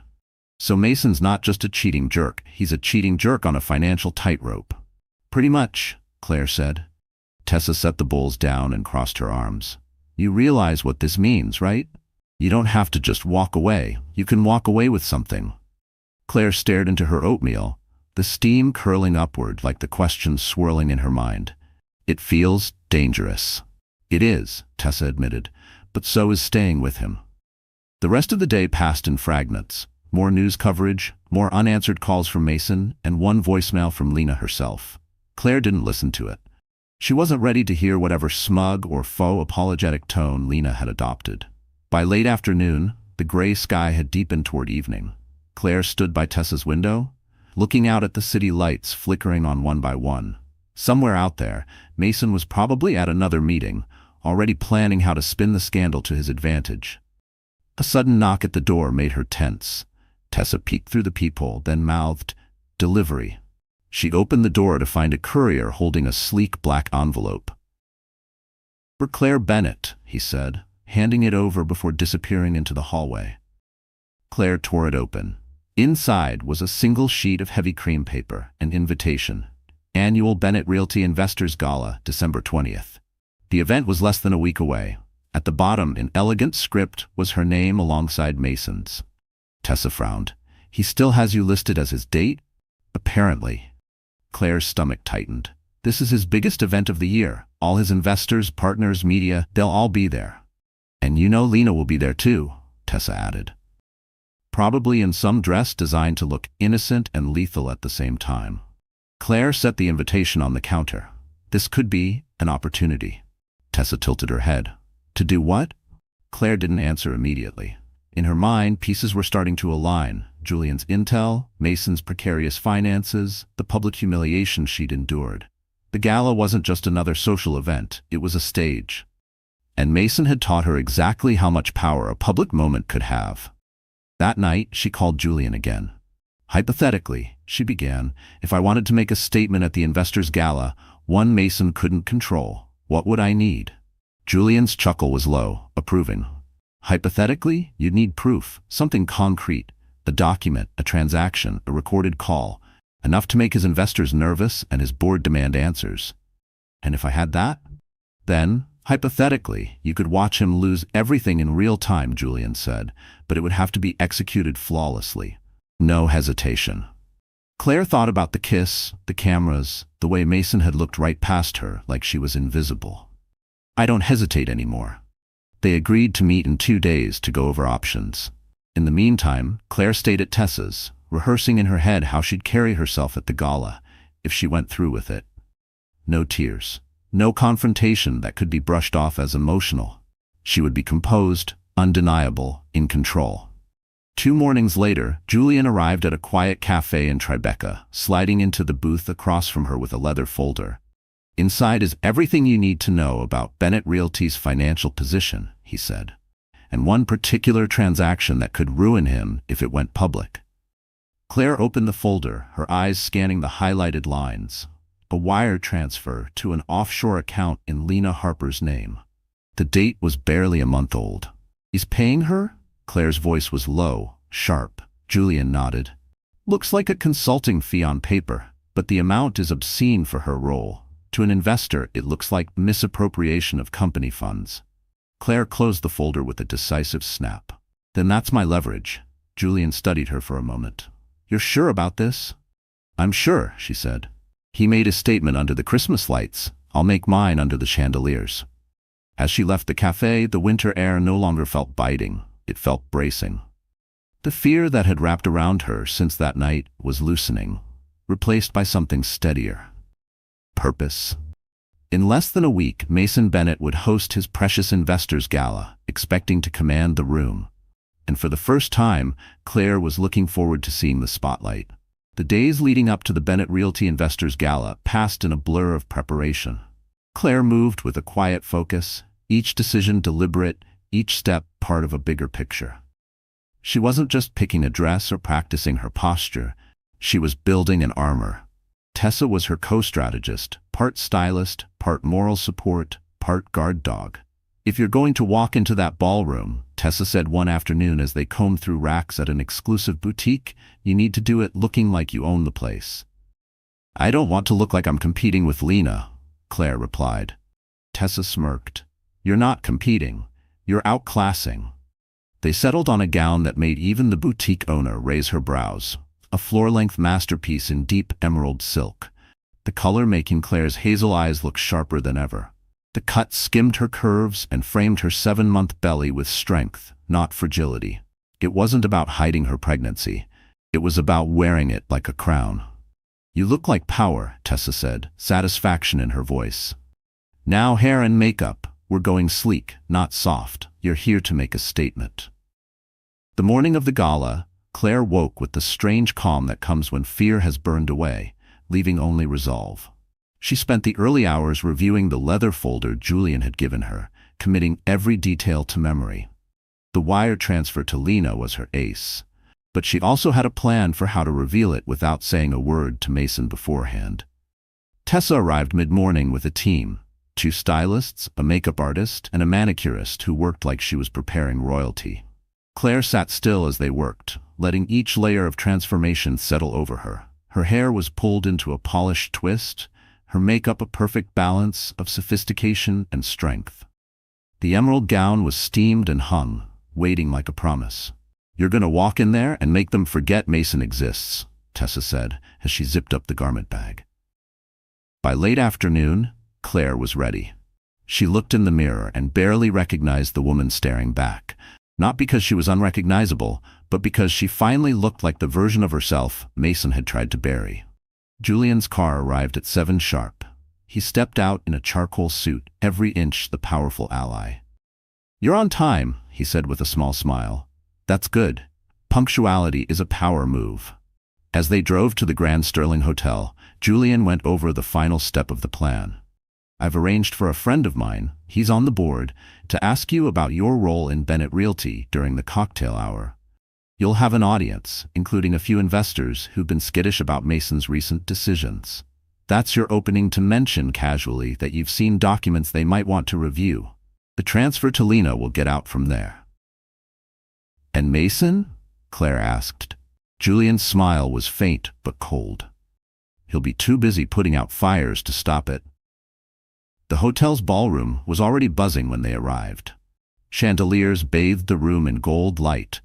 "So Mason's not just a cheating jerk, he's a cheating jerk on a financial tightrope." "Pretty much," Claire said. Tessa set the bowls down and crossed her arms. "You realize what this means, right? You don't have to just walk away. You can walk away with something." Claire stared into her oatmeal, the steam curling upward like the questions swirling in her mind. "It feels dangerous." "It is," Tessa admitted, "but so is staying with him." The rest of the day passed in fragments. More news coverage, more unanswered calls from Mason, and one voicemail from Lena herself. Claire didn't listen to it. She wasn't ready to hear whatever smug or faux apologetic tone Lena had adopted. By late afternoon, the gray sky had deepened toward evening. Claire stood by Tessa's window, looking out at the city lights flickering on one by one. Somewhere out there, Mason was probably at another meeting, already planning how to spin the scandal to his advantage. A sudden knock at the door made her tense. Tessa peeked through the peephole, then mouthed, "Delivery." She opened the door to find a courier holding a sleek black envelope. "For Claire Bennett," he said, handing it over before disappearing into the hallway. Claire tore it open. Inside was a single sheet of heavy cream paper, an invitation. Annual Bennett Realty Investors Gala, December 20th. The event was less than a week away. At the bottom, in elegant script, was her name alongside Mason's. Tessa frowned. "He still has you listed as his date?" "Apparently." Claire's stomach tightened. "This is his biggest event of the year. All his investors, partners, media, they'll all be there. And you know Lena will be there too," Tessa added. Probably in some dress designed to look innocent and lethal at the same time. Claire set the invitation on the counter. This could be an opportunity. Tessa tilted her head. To do what? Claire didn't answer immediately. In her mind, pieces were starting to align. Julian's intel, Mason's precarious finances, the public humiliation she'd endured. The gala wasn't just another social event, it was a stage. And Mason had taught her exactly how much power a public moment could have. That night, she called Julian again. "Hypothetically," she began, "if I wanted to make a statement at the investors' gala, one Mason couldn't control, what would I need?" Julian's chuckle was low, approving. "Hypothetically, you'd need proof, something concrete, a document, a transaction, a recorded call, enough to make his investors nervous and his board demand answers. And if I had that? Then, hypothetically, you could watch him lose everything in real time," Julian said, "but it would have to be executed flawlessly. No hesitation." Claire thought about the kiss, the cameras, the way Mason had looked right past her like she was invisible. "I don't hesitate anymore." They agreed to meet in 2 days to go over options. In the meantime, Claire stayed at Tessa's, rehearsing in her head how she'd carry herself at the gala, if she went through with it. No tears. No confrontation that could be brushed off as emotional. She would be composed, undeniable, in control. 2 mornings later, Julian arrived at a quiet cafe in Tribeca, sliding into the booth across from her with a leather folder. "Inside is everything you need to know about Bennett Realty's financial position," he said, "and one particular transaction that could ruin him if it went public." Claire opened the folder, her eyes scanning the highlighted lines. A wire transfer to an offshore account in Lena Harper's name. The date was barely a month old. "He's paying her?" Claire's voice was low, sharp. Julian nodded. "Looks like a consulting fee on paper, but the amount is obscene for her role. To an investor, it looks like misappropriation of company funds." Claire closed the folder with a decisive snap. "Then that's my leverage." Julian studied her for a moment. "You're sure about this?" "I'm sure," she said. "He made his statement under the Christmas lights. I'll make mine under the chandeliers." As she left the cafe, the winter air no longer felt biting. It felt bracing. The fear that had wrapped around her since that night was loosening, replaced by something steadier. Purpose. In less than a week, Mason Bennett would host his precious investors' gala, expecting to command the room. And for the first time, Claire was looking forward to seeing the spotlight. The days leading up to the Bennett Realty Investors Gala passed in a blur of preparation. Claire moved with a quiet focus, each decision deliberate, each step part of a bigger picture. She wasn't just picking a dress or practicing her posture, she was building an armor. Tessa was her co-strategist, part stylist, part moral support, part guard dog. "If you're going to walk into that ballroom," Tessa said one afternoon as they combed through racks at an exclusive boutique, "you need to do it looking like you own the place." "I don't want to look like I'm competing with Lena," Claire replied. Tessa smirked. "You're not competing. You're outclassing." They settled on a gown that made even the boutique owner raise her brows. A floor-length masterpiece in deep emerald silk. The color making Claire's hazel eyes look sharper than ever. The cut skimmed her curves and framed her 7-month belly with strength, not fragility. It wasn't about hiding her pregnancy. It was about wearing it like a crown. "You look like power," Tessa said, satisfaction in her voice. "Now hair and makeup. We're going sleek, not soft. You're here to make a statement." The morning of the gala, Claire woke with the strange calm that comes when fear has burned away, leaving only resolve. She spent the early hours reviewing the leather folder Julian had given her, committing every detail to memory. The wire transfer to Lena was her ace, but she also had a plan for how to reveal it without saying a word to Mason beforehand. Tessa arrived mid-morning with a team, 2 stylists, a makeup artist, and a manicurist who worked like she was preparing royalty. Claire sat still as they worked, letting each layer of transformation settle over her. Her hair was pulled into a polished twist, her makeup a perfect balance of sophistication and strength. The emerald gown was steamed and hung, waiting like a promise. "You're gonna walk in there and make them forget Mason exists," Tessa said as she zipped up the garment bag. By late afternoon, Claire was ready. She looked in the mirror and barely recognized the woman staring back, not because she was unrecognizable, but because she finally looked like the version of herself Mason had tried to bury. Julian's car arrived at 7 sharp. He stepped out in a charcoal suit, every inch the powerful ally. "You're on time," he said with a small smile. "That's good. Punctuality is a power move." As they drove to the Grand Sterling Hotel, Julian went over the final step of the plan. "I've arranged for a friend of mine, he's on the board, to ask you about your role in Bennett Realty during the cocktail hour. You'll have an audience, including a few investors who've been skittish about Mason's recent decisions. That's your opening to mention casually that you've seen documents they might want to review. The transfer to Lena will get out from there." "And Mason?" Claire asked. Julian's smile was faint but cold. "He'll be too busy putting out fires to stop it." The hotel's ballroom was already buzzing when they arrived. Chandeliers bathed the room in gold light,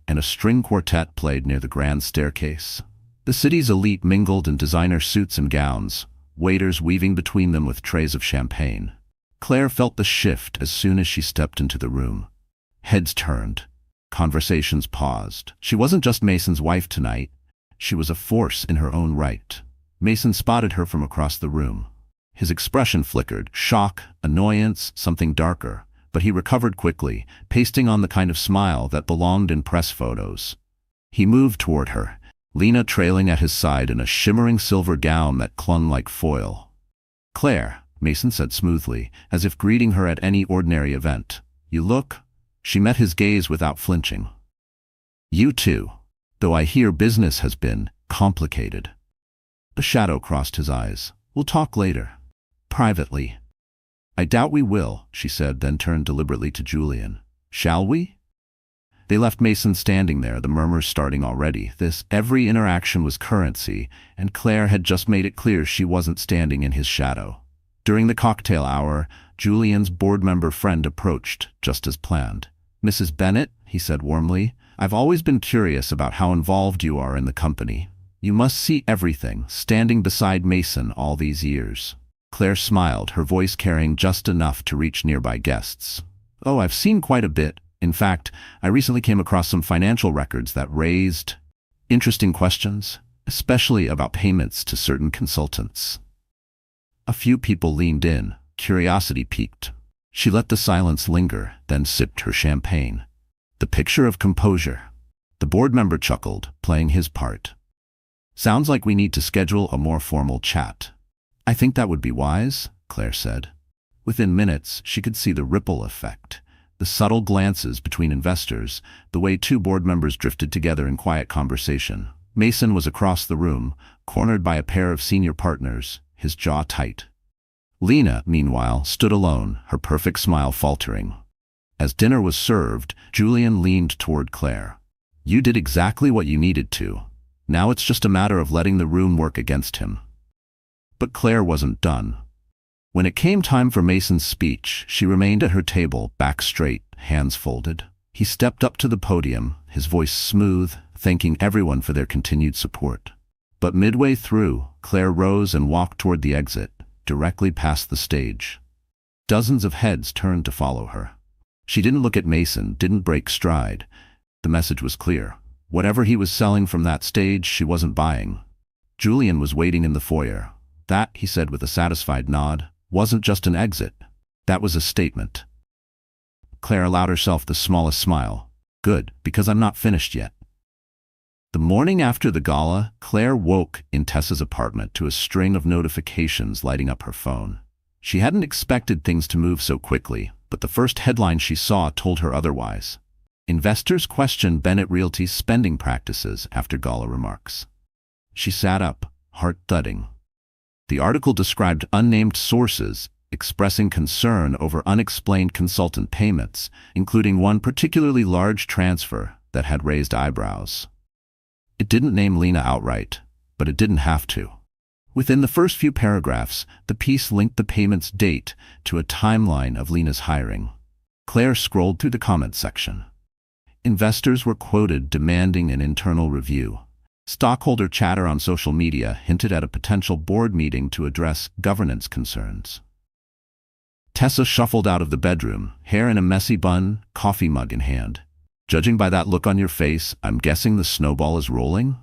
and a string quartet played near the grand staircase. The city's elite mingled in designer suits and gowns, waiters weaving between them with trays of champagne. Claire felt the shift as soon as she stepped into the room. Heads turned. Conversations paused. She wasn't just Mason's wife tonight. She was a force in her own right. Mason spotted her from across the room. His expression flickered, shock, annoyance, something darker, but he recovered quickly, pasting on the kind of smile that belonged in press photos. He moved toward her, Lena trailing at his side in a shimmering silver gown that clung like foil. "Claire," Mason said smoothly, as if greeting her at any ordinary event. "You look—" She met his gaze without flinching. "You too, though I hear business has been complicated." A shadow crossed his eyes. "We'll talk later. Privately." "I doubt we will," she said, then turned deliberately to Julian. "Shall we?" They left Mason standing there, the murmurs starting already. Every interaction was currency, and Claire had just made it clear she wasn't standing in his shadow. During the cocktail hour, Julian's board member friend approached, just as planned. "Mrs. Bennett," he said warmly, "I've always been curious about how involved you are in the company. You must see everything, standing beside Mason all these years." Claire smiled, her voice carrying just enough to reach nearby guests. "Oh, I've seen quite a bit. In fact, I recently came across some financial records that raised interesting questions, especially about payments to certain consultants." A few people leaned in, curiosity piqued. She let the silence linger, then sipped her champagne. "The picture of composure." The board member chuckled, playing his part. "Sounds like we need to schedule a more formal chat." "I think that would be wise," Claire said. Within minutes, she could see the ripple effect. The subtle glances between investors, the way 2 board members drifted together in quiet conversation. Mason was across the room, cornered by a pair of senior partners, his jaw tight. Lena, meanwhile, stood alone, her perfect smile faltering. As dinner was served, Julian leaned toward Claire. "You did exactly what you needed to. Now it's just a matter of letting the room work against him." But Claire wasn't done. When it came time for Mason's speech, she remained at her table, back straight, hands folded. He stepped up to the podium, his voice smooth, thanking everyone for their continued support. But midway through, Claire rose and walked toward the exit, directly past the stage. Dozens of heads turned to follow her. She didn't look at Mason, didn't break stride. The message was clear. Whatever he was selling from that stage, she wasn't buying. Julian was waiting in the foyer. That, he said with a satisfied nod, wasn't just an exit. That was a statement. Claire allowed herself the smallest smile. Good, because I'm not finished yet. The morning after the gala, Claire woke in Tessa's apartment to a string of notifications lighting up her phone. She hadn't expected things to move so quickly, but the first headline she saw told her otherwise. Investors question Bennett Realty's spending practices after gala remarks. She sat up, heart thudding. The article described unnamed sources expressing concern over unexplained consultant payments, including one particularly large transfer that had raised eyebrows. It didn't name Lena outright, but it didn't have to. Within the first few paragraphs, the piece linked the payment's date to a timeline of Lena's hiring. Claire scrolled through the comments section. Investors were quoted demanding an internal review. Stockholder chatter on social media hinted at a potential board meeting to address governance concerns. Tessa shuffled out of the bedroom, hair in a messy bun, coffee mug in hand. Judging by that look on your face, I'm guessing the snowball is rolling?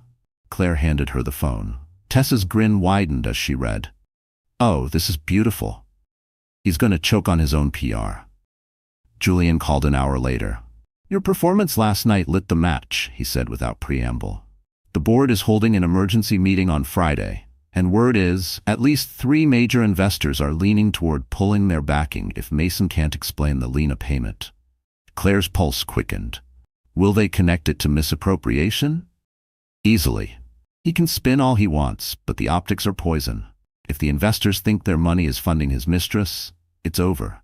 Claire handed her the phone. Tessa's grin widened as she read. Oh, this is beautiful. He's going to choke on his own PR. Julian called an hour later. Your performance last night lit the match, he said without preamble. The board is holding an emergency meeting on Friday, and word is, at least 3 major investors are leaning toward pulling their backing if Mason can't explain the Lena payment. Claire's pulse quickened. Will they connect it to misappropriation? Easily. He can spin all he wants, but the optics are poison. If the investors think their money is funding his mistress, it's over.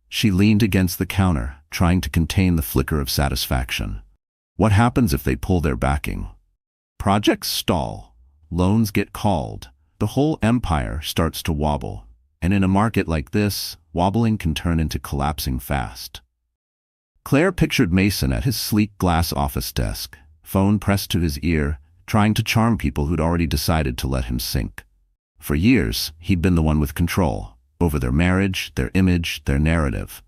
She leaned against the counter, trying to contain the flicker of satisfaction. What happens if they pull their backing? Projects stall. Loans get called. The whole empire starts to wobble. And in a market like this, wobbling can turn into collapsing fast. Claire pictured Mason at his sleek glass office desk, phone pressed to his ear, trying to charm people who'd already decided to let him sink. For years, he'd been the one with control, over their marriage, their image, their narrative.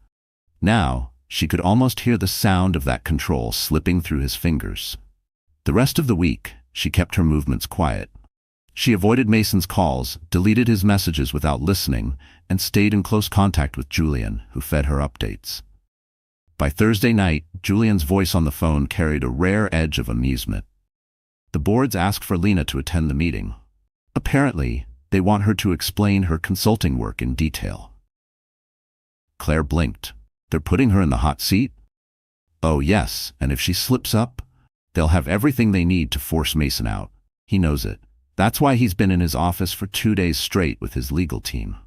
Now, she could almost hear the sound of that control slipping through his fingers. The rest of the week, she kept her movements quiet. She avoided Mason's calls, deleted his messages without listening, and stayed in close contact with Julian, who fed her updates. By Thursday night, Julian's voice on the phone carried a rare edge of amusement. The boards asked for Lena to attend the meeting. Apparently, they want her to explain her consulting work in detail. Claire blinked. They're putting her in the hot seat? Oh yes, and if she slips up, they'll have everything they need to force Mason out. He knows it. That's why he's been in his office for 2 days straight with his legal team.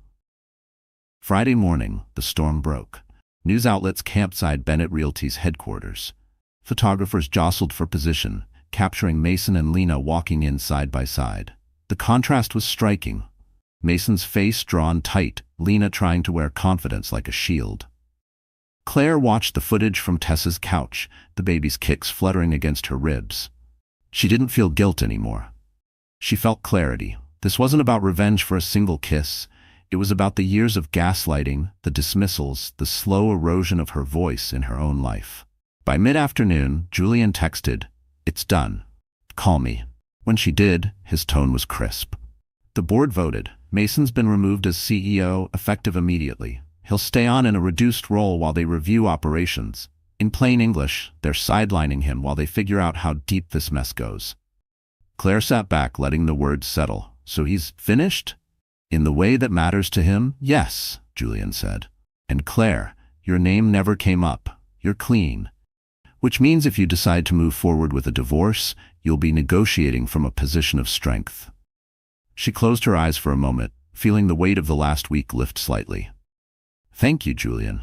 Friday morning, the storm broke. News outlets campsite Bennett Realty's headquarters. Photographers jostled for position, capturing Mason and Lena walking in side by side. The contrast was striking. Mason's face drawn tight, Lena trying to wear confidence like a shield. Claire watched the footage from Tessa's couch, the baby's kicks fluttering against her ribs. She didn't feel guilt anymore. She felt clarity. This wasn't about revenge for a single kiss. It was about the years of gaslighting, the dismissals, the slow erosion of her voice in her own life. By mid-afternoon, Julian texted, "It's done. Call me." When she did, his tone was crisp. The board voted. Mason's been removed as CEO, effective immediately. He'll stay on in a reduced role while they review operations. In plain English, they're sidelining him while they figure out how deep this mess goes. Claire sat back, letting the words settle. So he's finished? In the way that matters to him? Yes, Julian said. And Claire, your name never came up. You're clean. Which means if you decide to move forward with a divorce, you'll be negotiating from a position of strength. She closed her eyes for a moment, feeling the weight of the last week lift slightly. Thank you, Julian.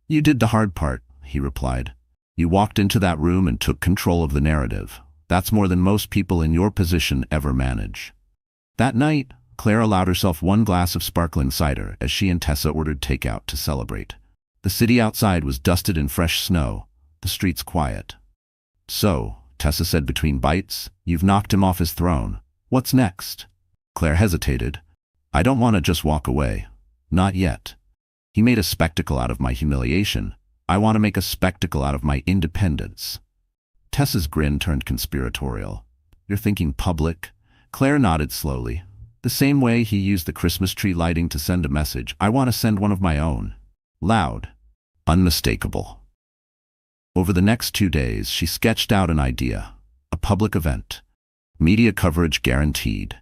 You did the hard part, he replied. You walked into that room and took control of the narrative. That's more than most people in your position ever manage. That night, Claire allowed herself 1 glass of sparkling cider as she and Tessa ordered takeout to celebrate. The city outside was dusted in fresh snow, the streets quiet. So, Tessa said between bites, you've knocked him off his throne. What's next? Claire hesitated. I don't want to just walk away. Not yet. He made a spectacle out of my humiliation. I want to make a spectacle out of my independence." Tessa's grin turned conspiratorial. "You're thinking public?" Claire nodded slowly. "The same way he used the Christmas tree lighting to send a message, I want to send one of my own. Loud. Unmistakable." Over the next 2 days, she sketched out an idea. A public event. Media coverage guaranteed.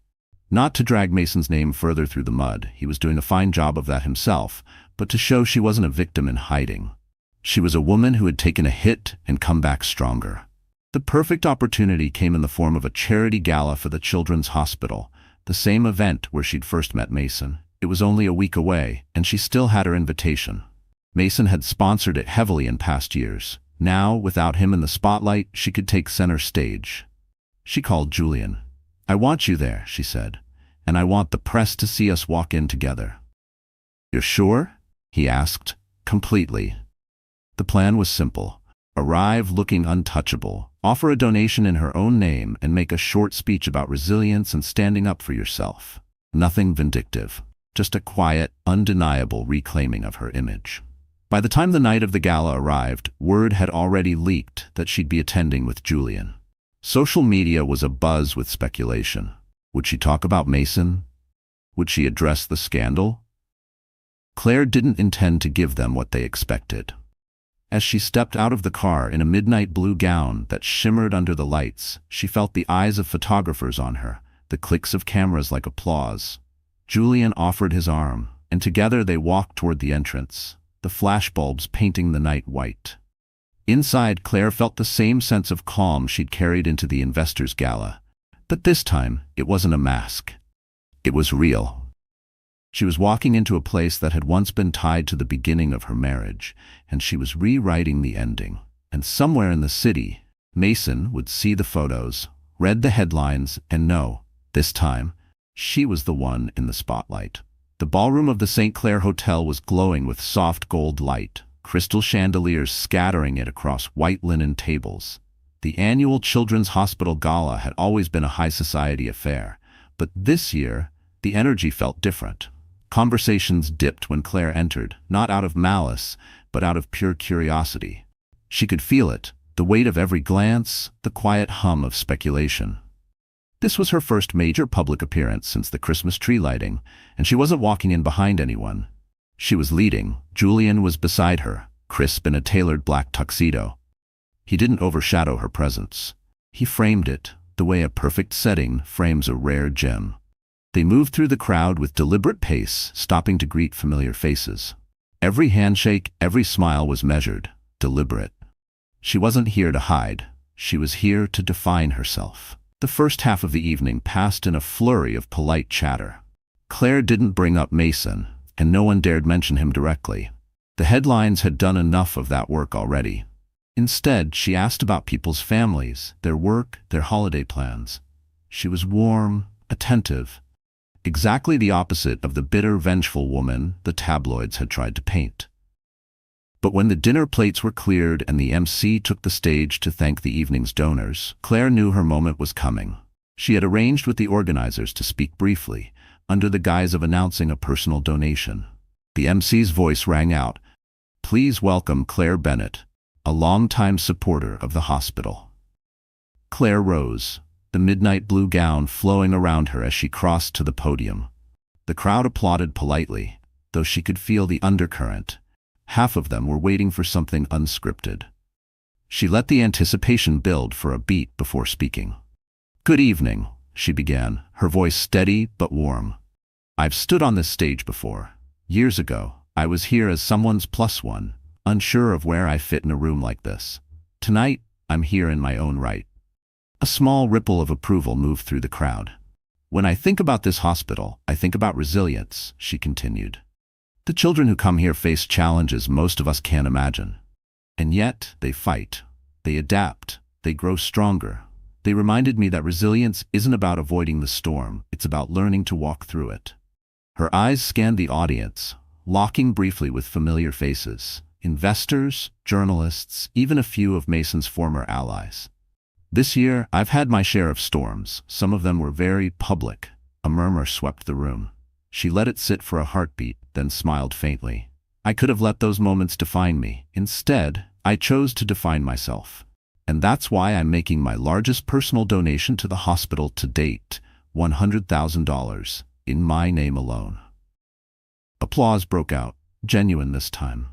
Not to drag Mason's name further through the mud, he was doing a fine job of that himself, but to show she wasn't a victim in hiding. She was a woman who had taken a hit and come back stronger. The perfect opportunity came in the form of a charity gala for the Children's Hospital, the same event where she'd first met Mason. It was only a week away, and she still had her invitation. Mason had sponsored it heavily in past years. Now, without him in the spotlight, she could take center stage. She called Julian. "I want you there," she said, "and I want the press to see us walk in together." "You're sure?" he asked. "Completely." The plan was simple. Arrive looking untouchable, offer a donation in her own name, and make a short speech about resilience and standing up for yourself. Nothing vindictive, just a quiet, undeniable reclaiming of her image. By the time the night of the gala arrived, word had already leaked that she'd be attending with Julian. Social media was abuzz with speculation. Would she talk about Mason? Would she address the scandal? Claire didn't intend to give them what they expected. As she stepped out of the car in a midnight blue gown that shimmered under the lights, she felt the eyes of photographers on her, the clicks of cameras like applause. Julian offered his arm, and together they walked toward the entrance, the flashbulbs painting the night white. Inside, Claire felt the same sense of calm she'd carried into the Investors' Gala. But this time, it wasn't a mask. It was real. She was walking into a place that had once been tied to the beginning of her marriage, and she was rewriting the ending. And somewhere in the city, Mason would see the photos, read the headlines, and know, this time, she was the one in the spotlight. The ballroom of the St. Clair Hotel was glowing with soft gold light, crystal chandeliers scattering it across white linen tables. The annual Children's Hospital Gala had always been a high society affair, but this year, the energy felt different. Conversations dipped when Claire entered, not out of malice, but out of pure curiosity. She could feel it, the weight of every glance, the quiet hum of speculation. This was her first major public appearance since the Christmas tree lighting, and she wasn't walking in behind anyone. She was leading. Julian was beside her, crisp in a tailored black tuxedo. He didn't overshadow her presence. He framed it, the way a perfect setting frames a rare gem. They moved through the crowd with deliberate pace, stopping to greet familiar faces. Every handshake, every smile was measured, deliberate. She wasn't here to hide. She was here to define herself. The first half of the evening passed in a flurry of polite chatter. Claire didn't bring up Mason, and no one dared mention him directly. The headlines had done enough of that work already. Instead, she asked about people's families, their work, their holiday plans. She was warm, attentive, exactly the opposite of the bitter, vengeful woman the tabloids had tried to paint. But when the dinner plates were cleared and the MC took the stage to thank the evening's donors, Claire knew her moment was coming. She had arranged with the organizers to speak briefly, under the guise of announcing a personal donation. The MC's voice rang out, "Please welcome Claire Bennett, a longtime supporter of the hospital." Claire rose, the midnight blue gown flowing around her as she crossed to the podium. The crowd applauded politely, though she could feel the undercurrent. Half of them were waiting for something unscripted. She let the anticipation build for a beat before speaking. "Good evening," she began, her voice steady but warm. "I've stood on this stage before. Years ago, I was here as someone's plus one, unsure of where I fit in a room like this. Tonight, I'm here in my own right." A small ripple of approval moved through the crowd. "When I think about this hospital, I think about resilience," she continued. "The children who come here face challenges most of us can't imagine. And yet, they fight. They adapt. They grow stronger. They reminded me that resilience isn't about avoiding the storm, it's about learning to walk through it." Her eyes scanned the audience, locking briefly with familiar faces. Investors, journalists, even a few of Mason's former allies. "This year, I've had my share of storms. Some of them were very public." A murmur swept the room. She let it sit for a heartbeat, then smiled faintly. I could have let those moments define me. Instead, I chose to define myself. And that's why I'm making my largest personal donation to the hospital to date, $100,000, in my name alone. Applause broke out, genuine this time.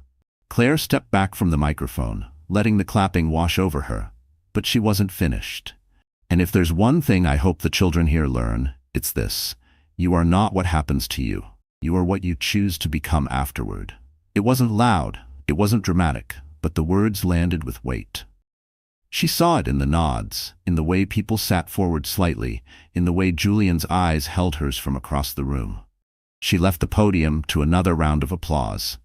Claire stepped back from the microphone, letting the clapping wash over her, but she wasn't finished. And if there's one thing I hope the children here learn, it's this: you are not what happens to you. You are what you choose to become afterward. It wasn't loud, it wasn't dramatic, but the words landed with weight. She saw it in the nods, in the way people sat forward slightly, in the way Julian's eyes held hers from across the room. She left the podium to another round of applause.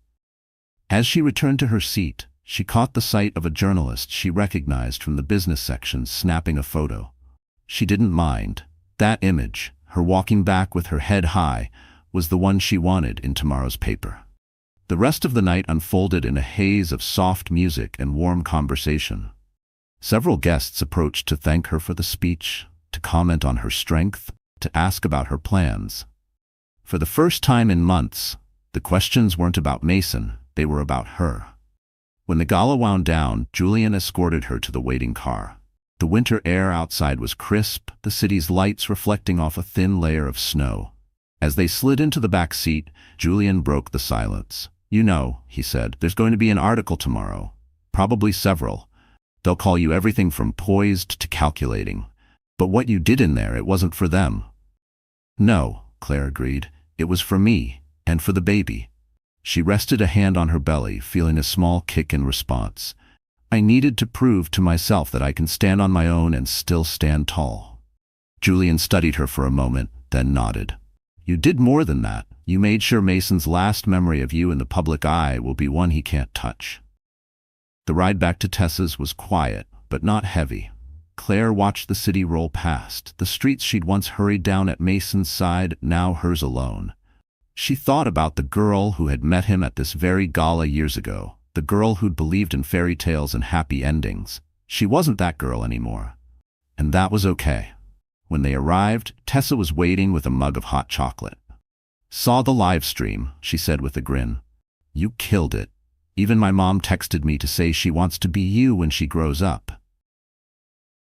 As she returned to her seat, she caught the sight of a journalist she recognized from the business section snapping a photo. She didn't mind. That image, her walking back with her head high, was the one she wanted in tomorrow's paper. The rest of the night unfolded in a haze of soft music and warm conversation. Several guests approached to thank her for the speech, to comment on her strength, to ask about her plans. For the first time in months, the questions weren't about Mason, they were about her. When the gala wound down, Julian escorted her to the waiting car. The winter air outside was crisp, the city's lights reflecting off a thin layer of snow. As they slid into the back seat, Julian broke the silence. "You know," he said, "there's going to be an article tomorrow. Probably several. They'll call you everything from poised to calculating. But what you did in there, it wasn't for them." "No," Claire agreed. "It was for me, and for the baby." She rested a hand on her belly, feeling a small kick in response. "I needed to prove to myself that I can stand on my own and still stand tall." Julian studied her for a moment, then nodded. "You did more than that. You made sure Mason's last memory of you in the public eye will be one he can't touch." The ride back to Tessa's was quiet, but not heavy. Claire watched the city roll past, the streets she'd once hurried down at Mason's side, now hers alone. She thought about the girl who had met him at this very gala years ago, the girl who'd believed in fairy tales and happy endings. She wasn't that girl anymore. And that was okay. When they arrived, Tessa was waiting with a mug of hot chocolate. "Saw the live stream," she said with a grin. "You killed it. Even my mom texted me to say she wants to be you when she grows up."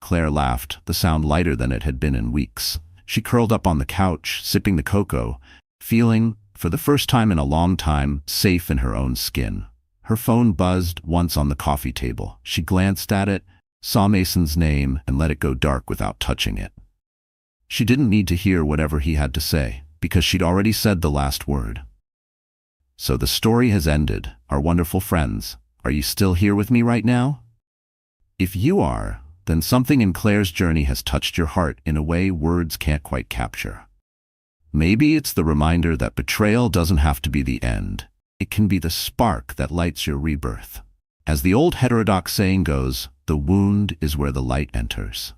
Claire laughed, the sound lighter than it had been in weeks. She curled up on the couch, sipping the cocoa, feeling, for the first time in a long time, safe in her own skin. Her phone buzzed once on the coffee table. She glanced at it, saw Mason's name, and let it go dark without touching it. She didn't need to hear whatever he had to say, because she'd already said the last word. "So the story has ended, our wonderful friends. Are you still here with me right now? If you are, then something in Claire's journey has touched your heart in a way words can't quite capture. Maybe it's the reminder that betrayal doesn't have to be the end. It can be the spark that lights your rebirth. As the old heterodox saying goes, the wound is where the light enters.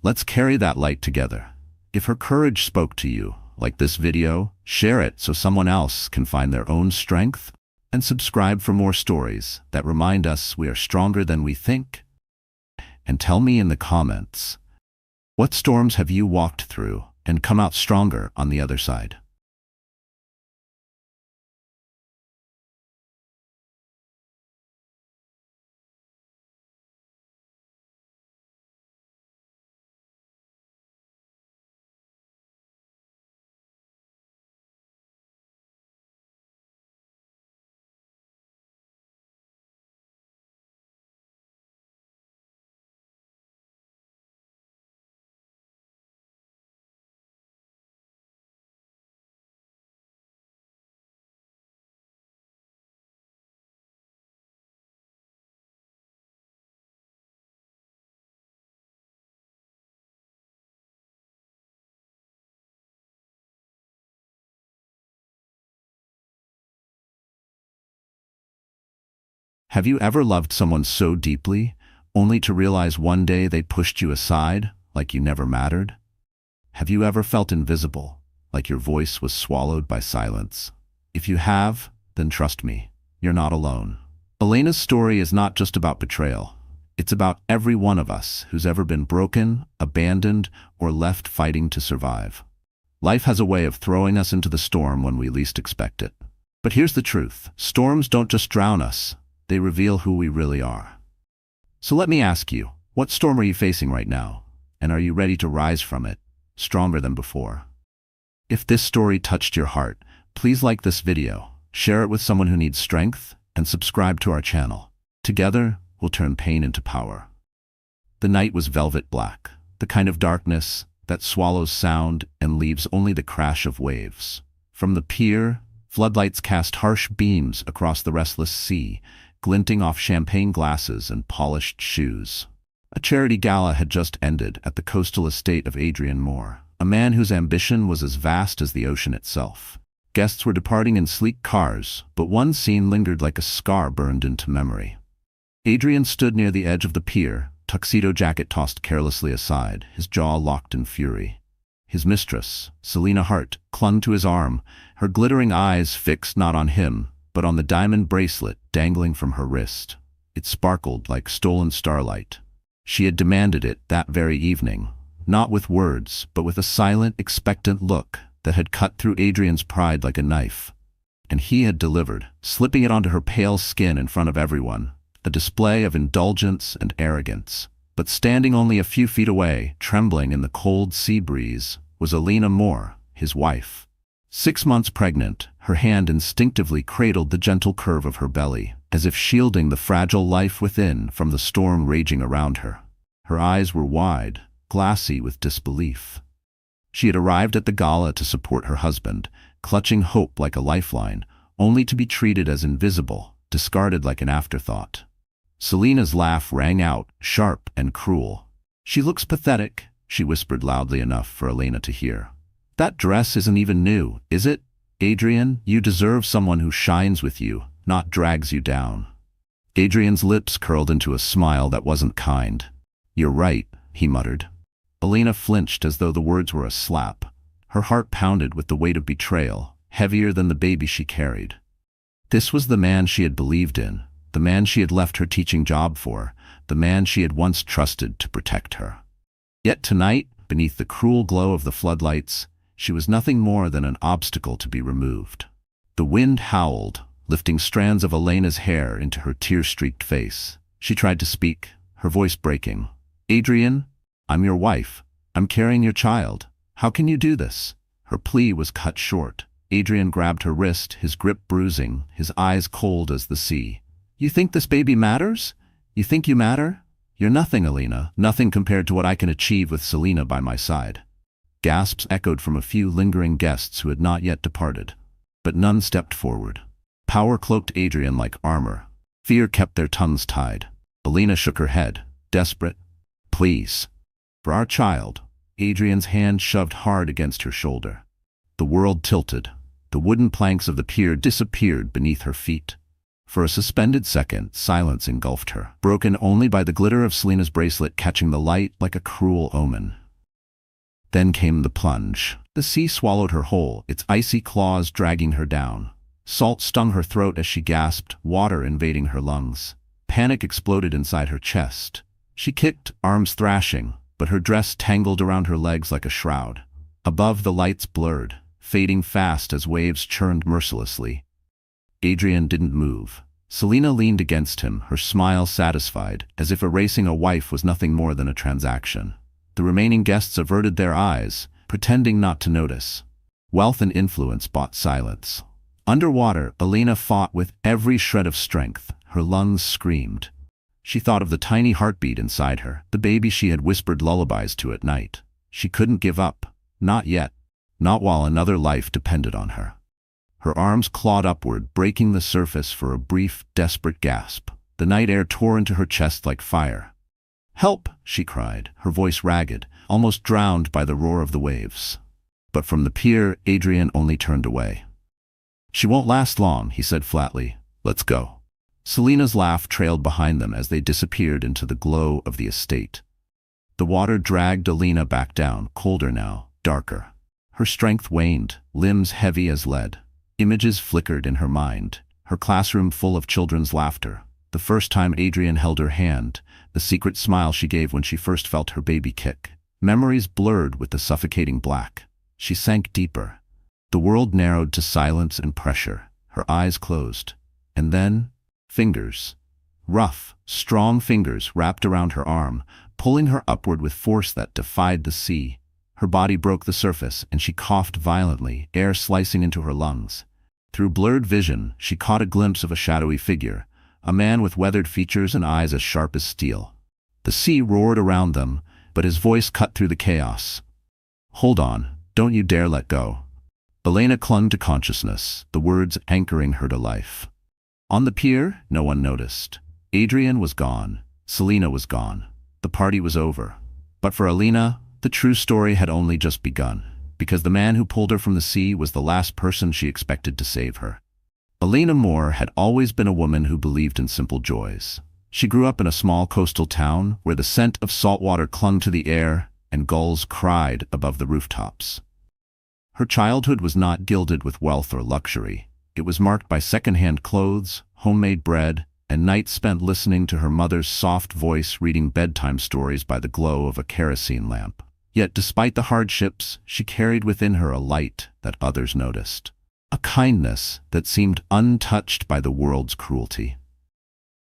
Let's carry that light together. If her courage spoke to you, like this video, share it so someone else can find their own strength, and subscribe for more stories that remind us we are stronger than we think. And tell me in the comments, what storms have you walked through and come out stronger on the other side? Have you ever loved someone so deeply, only to realize one day they pushed you aside, like you never mattered? Have you ever felt invisible, like your voice was swallowed by silence? If you have, then trust me, you're not alone. Elena's story is not just about betrayal. It's about every one of us who's ever been broken, abandoned, or left fighting to survive. Life has a way of throwing us into the storm when we least expect it. But here's the truth. Storms don't just drown us, they reveal who we really are. So let me ask you, what storm are you facing right now? And are you ready to rise from it, stronger than before? If this story touched your heart, please like this video, share it with someone who needs strength, and subscribe to our channel. Together, we'll turn pain into power. The night was velvet black, the kind of darkness that swallows sound and leaves only the crash of waves. From the pier, floodlights cast harsh beams across the restless sea, glinting off champagne glasses and polished shoes. A charity gala had just ended at the coastal estate of Adrian Moore, a man whose ambition was as vast as the ocean itself. Guests were departing in sleek cars, but one scene lingered like a scar burned into memory. Adrian stood near the edge of the pier, tuxedo jacket tossed carelessly aside, his jaw locked in fury. His mistress, Selina Hart, clung to his arm, her glittering eyes fixed not on him, but on the diamond bracelet dangling from her wrist. It sparkled like stolen starlight. She had demanded it that very evening, not with words, but with a silent, expectant look that had cut through Adrian's pride like a knife. And he had delivered, slipping it onto her pale skin in front of everyone, a display of indulgence and arrogance. But standing only a few feet away, trembling in the cold sea breeze, was Elena Moore, his wife. 6 months pregnant, her hand instinctively cradled the gentle curve of her belly, as if shielding the fragile life within from the storm raging around her. Her eyes were wide, glassy with disbelief. She had arrived at the gala to support her husband, clutching hope like a lifeline, only to be treated as invisible, discarded like an afterthought. Selina's laugh rang out, sharp and cruel. "She looks pathetic," she whispered loudly enough for Elena to hear. "That dress isn't even new, is it? Adrian, you deserve someone who shines with you, not drags you down." Adrian's lips curled into a smile that wasn't kind. "You're right," he muttered. Elena flinched as though the words were a slap. Her heart pounded with the weight of betrayal, heavier than the baby she carried. This was the man she had believed in, the man she had left her teaching job for, the man she had once trusted to protect her. Yet tonight, beneath the cruel glow of the floodlights, she was nothing more than an obstacle to be removed. The wind howled, lifting strands of Elena's hair into her tear-streaked face. She tried to speak, her voice breaking. "Adrian, I'm your wife. I'm carrying your child. How can you do this?" Her plea was cut short. Adrian grabbed her wrist, his grip bruising, his eyes cold as the sea. "You think this baby matters? You think you matter? You're nothing, Elena, nothing compared to what I can achieve with Selina by my side." Gasps echoed from a few lingering guests who had not yet departed. But none stepped forward. Power cloaked Adrian like armor. Fear kept their tongues tied. Elena shook her head, desperate. "Please. For our child." Adrian's hand shoved hard against her shoulder. The world tilted. The wooden planks of the pier disappeared beneath her feet. For a suspended second, silence engulfed her, broken only by the glitter of Selina's bracelet catching the light like a cruel omen. Then came the plunge. The sea swallowed her whole, its icy claws dragging her down. Salt stung her throat as she gasped, water invading her lungs. Panic exploded inside her chest. She kicked, arms thrashing, but her dress tangled around her legs like a shroud. Above, the lights blurred, fading fast as waves churned mercilessly. Adrian didn't move. Selina leaned against him, her smile satisfied, as if erasing a wife was nothing more than a transaction. The remaining guests averted their eyes, pretending not to notice. Wealth and influence bought silence. Underwater, Elena fought with every shred of strength. Her lungs screamed. She thought of the tiny heartbeat inside her, the baby she had whispered lullabies to at night. She couldn't give up. Not yet. Not while another life depended on her. Her arms clawed upward, breaking the surface for a brief, desperate gasp. The night air tore into her chest like fire. "Help!" she cried, her voice ragged, almost drowned by the roar of the waves. But from the pier, Adrian only turned away. "She won't last long," he said flatly. "Let's go." Selina's laugh trailed behind them as they disappeared into the glow of the estate. The water dragged Elena back down, colder now, darker. Her strength waned, limbs heavy as lead. Images flickered in her mind, her classroom full of children's laughter, the first time Adrian held her hand, the secret smile she gave when she first felt her baby kick. Memories blurred with the suffocating black. She sank deeper. The world narrowed to silence and pressure. her eyes closed. And then, fingers. Rough, strong fingers wrapped around her arm, pulling her upward with force that defied the sea. Her body broke the surface, and she coughed violently, air slicing into her lungs. Through blurred vision, she caught a glimpse of a shadowy figure, a man with weathered features and eyes as sharp as steel. The sea roared around them, but his voice cut through the chaos. "Hold on, don't you dare let go." Elena clung to consciousness, the words anchoring her to life. On the pier, no one noticed. Adrian was gone. Selena was gone. The party was over. But for Elena, the true story had only just begun, because the man who pulled her from the sea was the last person she expected to save her. Elena Moore had always been a woman who believed in simple joys. She grew up in a small coastal town where the scent of salt water clung to the air and gulls cried above the rooftops. Her childhood was not gilded with wealth or luxury. It was marked by second-hand clothes, homemade bread, and nights spent listening to her mother's soft voice reading bedtime stories by the glow of a kerosene lamp. Yet despite the hardships, she carried within her a light that others noticed, a kindness that seemed untouched by the world's cruelty.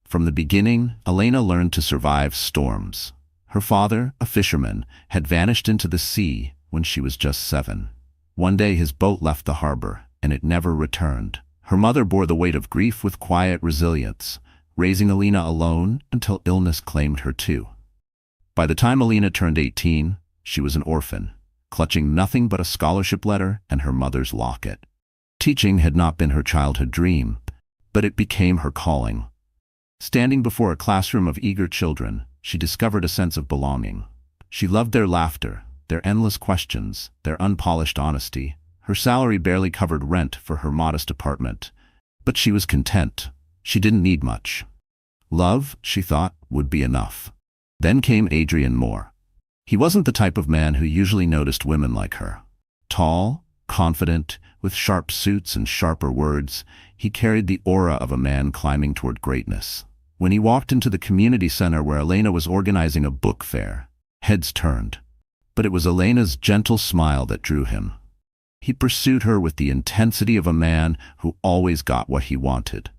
From the beginning, Elena learned to survive storms. Her father, a fisherman, had vanished into the sea when she was just 7. One day his boat left the harbor, and it never returned. Her mother bore the weight of grief with quiet resilience, raising Elena alone until illness claimed her too. By the time Elena turned 18, she was an orphan, clutching nothing but a scholarship letter and her mother's locket. Teaching had not been her childhood dream, but it became her calling. Standing before a classroom of eager children, she discovered a sense of belonging. She loved their laughter, their endless questions, their unpolished honesty. Her salary barely covered rent for her modest apartment, but she was content. She didn't need much. Love, she thought, would be enough. Then came Adrian Moore. He wasn't the type of man who usually noticed women like her. Tall, confident, with sharp suits and sharper words, he carried the aura of a man climbing toward greatness. When he walked into the community center where Elena was organizing a book fair, heads turned. But it was Elena's gentle smile that drew him. He pursued her with the intensity of a man who always got what he wanted.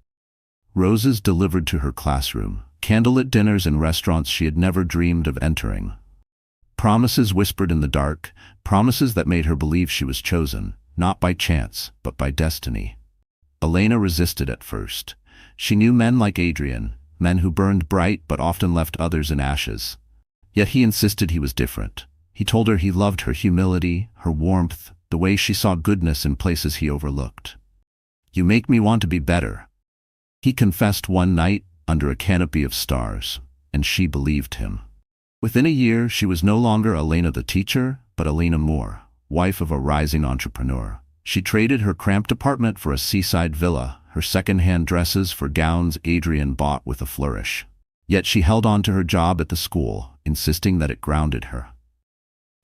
Roses delivered to her classroom, candlelit dinners in restaurants she had never dreamed of entering. Promises whispered in the dark, promises that made her believe she was chosen, not by chance, but by destiny. Elena resisted at first. She knew men like Adrian, men who burned bright but often left others in ashes. Yet he insisted he was different. He told her he loved her humility, her warmth, the way she saw goodness in places he overlooked. "You make me want to be better," he confessed one night under a canopy of stars, and she believed him. Within a year, she was no longer Elena the teacher, but Elena Moore, wife of a rising entrepreneur. She traded her cramped apartment for a seaside villa, her second-hand dresses for gowns Adrian bought with a flourish. Yet she held on to her job at the school, insisting that it grounded her.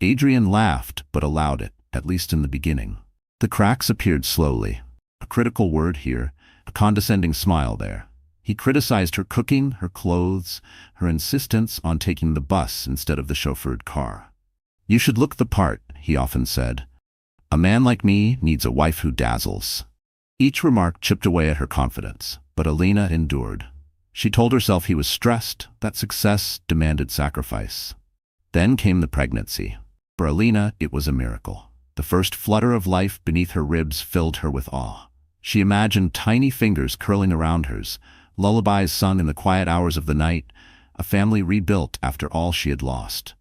Adrian laughed, but allowed it, at least in the beginning. The cracks appeared slowly. A critical word here, a condescending smile there. He criticized her cooking, her clothes, her insistence on taking the bus instead of the chauffeured car. "You should look the part," he often said. "A man like me needs a wife who dazzles." Each remark chipped away at her confidence, but Elena endured. She told herself he was stressed, that success demanded sacrifice. Then came the pregnancy. For Elena, it was a miracle. The first flutter of life beneath her ribs filled her with awe. She imagined tiny fingers curling around hers, lullabies sung in the quiet hours of the night, a family rebuilt after all she had lost.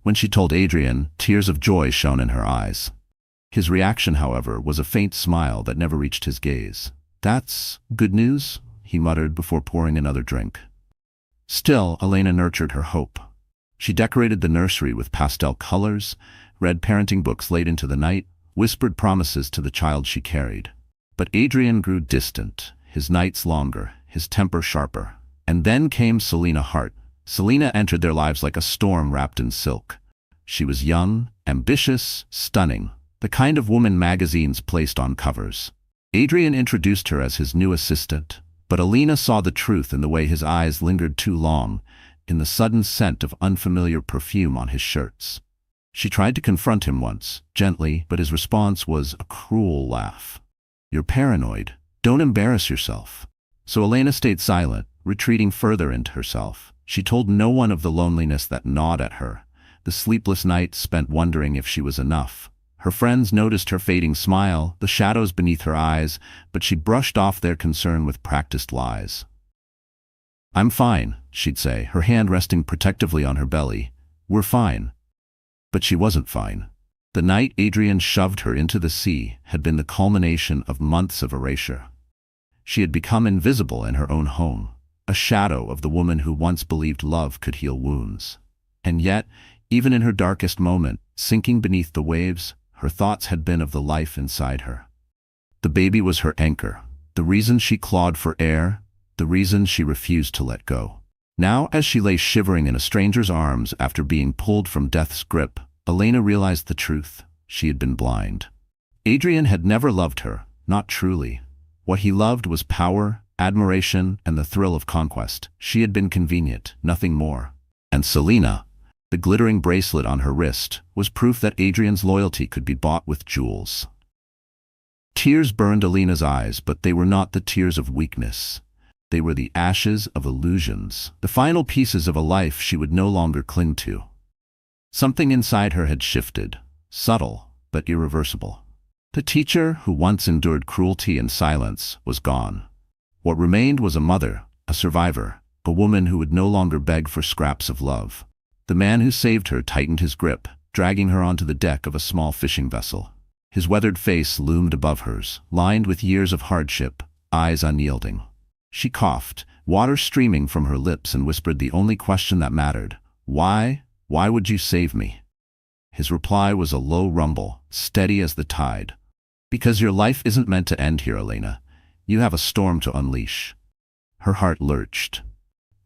When she told Adrian, tears of joy shone in her eyes. His reaction, however, was a faint smile that never reached his gaze. "That's good news," he muttered before pouring another drink. Still, Elena nurtured her hope. She decorated the nursery with pastel colors, read parenting books late into the night, whispered promises to the child she carried. But Adrian grew distant, his nights longer, his temper sharper. And then came Selena Hart. Selena entered their lives like a storm wrapped in silk. She was young, ambitious, stunning, the kind of woman magazines placed on covers. Adrian introduced her as his new assistant, but Elena saw the truth in the way his eyes lingered too long, in the sudden scent of unfamiliar perfume on his shirts. She tried to confront him once, gently, but his response was a cruel laugh. "You're paranoid. Don't embarrass yourself. So Elena stayed silent, retreating further into herself. She told no one of the loneliness that gnawed at her, the sleepless nights spent wondering if she was enough. Her friends noticed her fading smile, the shadows beneath her eyes, but she brushed off their concern with practiced lies. "I'm fine," she'd say, her hand resting protectively on her belly. "We're fine." But she wasn't fine. The night Adrian shoved her into the sea had been the culmination of months of erasure. She had become invisible in her own home, a shadow of the woman who once believed love could heal wounds. And yet, even in her darkest moment, sinking beneath the waves, her thoughts had been of the life inside her. The baby was her anchor, the reason she clawed for air, the reason she refused to let go. Now, as she lay shivering in a stranger's arms after being pulled from death's grip, Elena realized the truth. She had been blind. Adrian had never loved her, not truly. What he loved was power, admiration, and the thrill of conquest. She had been convenient, nothing more. And Selena, the glittering bracelet on her wrist, was proof that Adrian's loyalty could be bought with jewels. Tears burned Elena's eyes, but they were not the tears of weakness. They were the ashes of illusions, the final pieces of a life she would no longer cling to. Something inside her had shifted, subtle but irreversible. The teacher who once endured cruelty and silence was gone. What remained was a mother, a survivor, a woman who would no longer beg for scraps of love. The man who saved her tightened his grip, dragging her onto the deck of a small fishing vessel. His weathered face loomed above hers, lined with years of hardship, eyes unyielding. She coughed, water streaming from her lips, and whispered the only question that mattered. "Why? Why would you save me?" His reply was a low rumble, steady as the tide. "Because your life isn't meant to end here, Elena. You have a storm to unleash." Her heart lurched.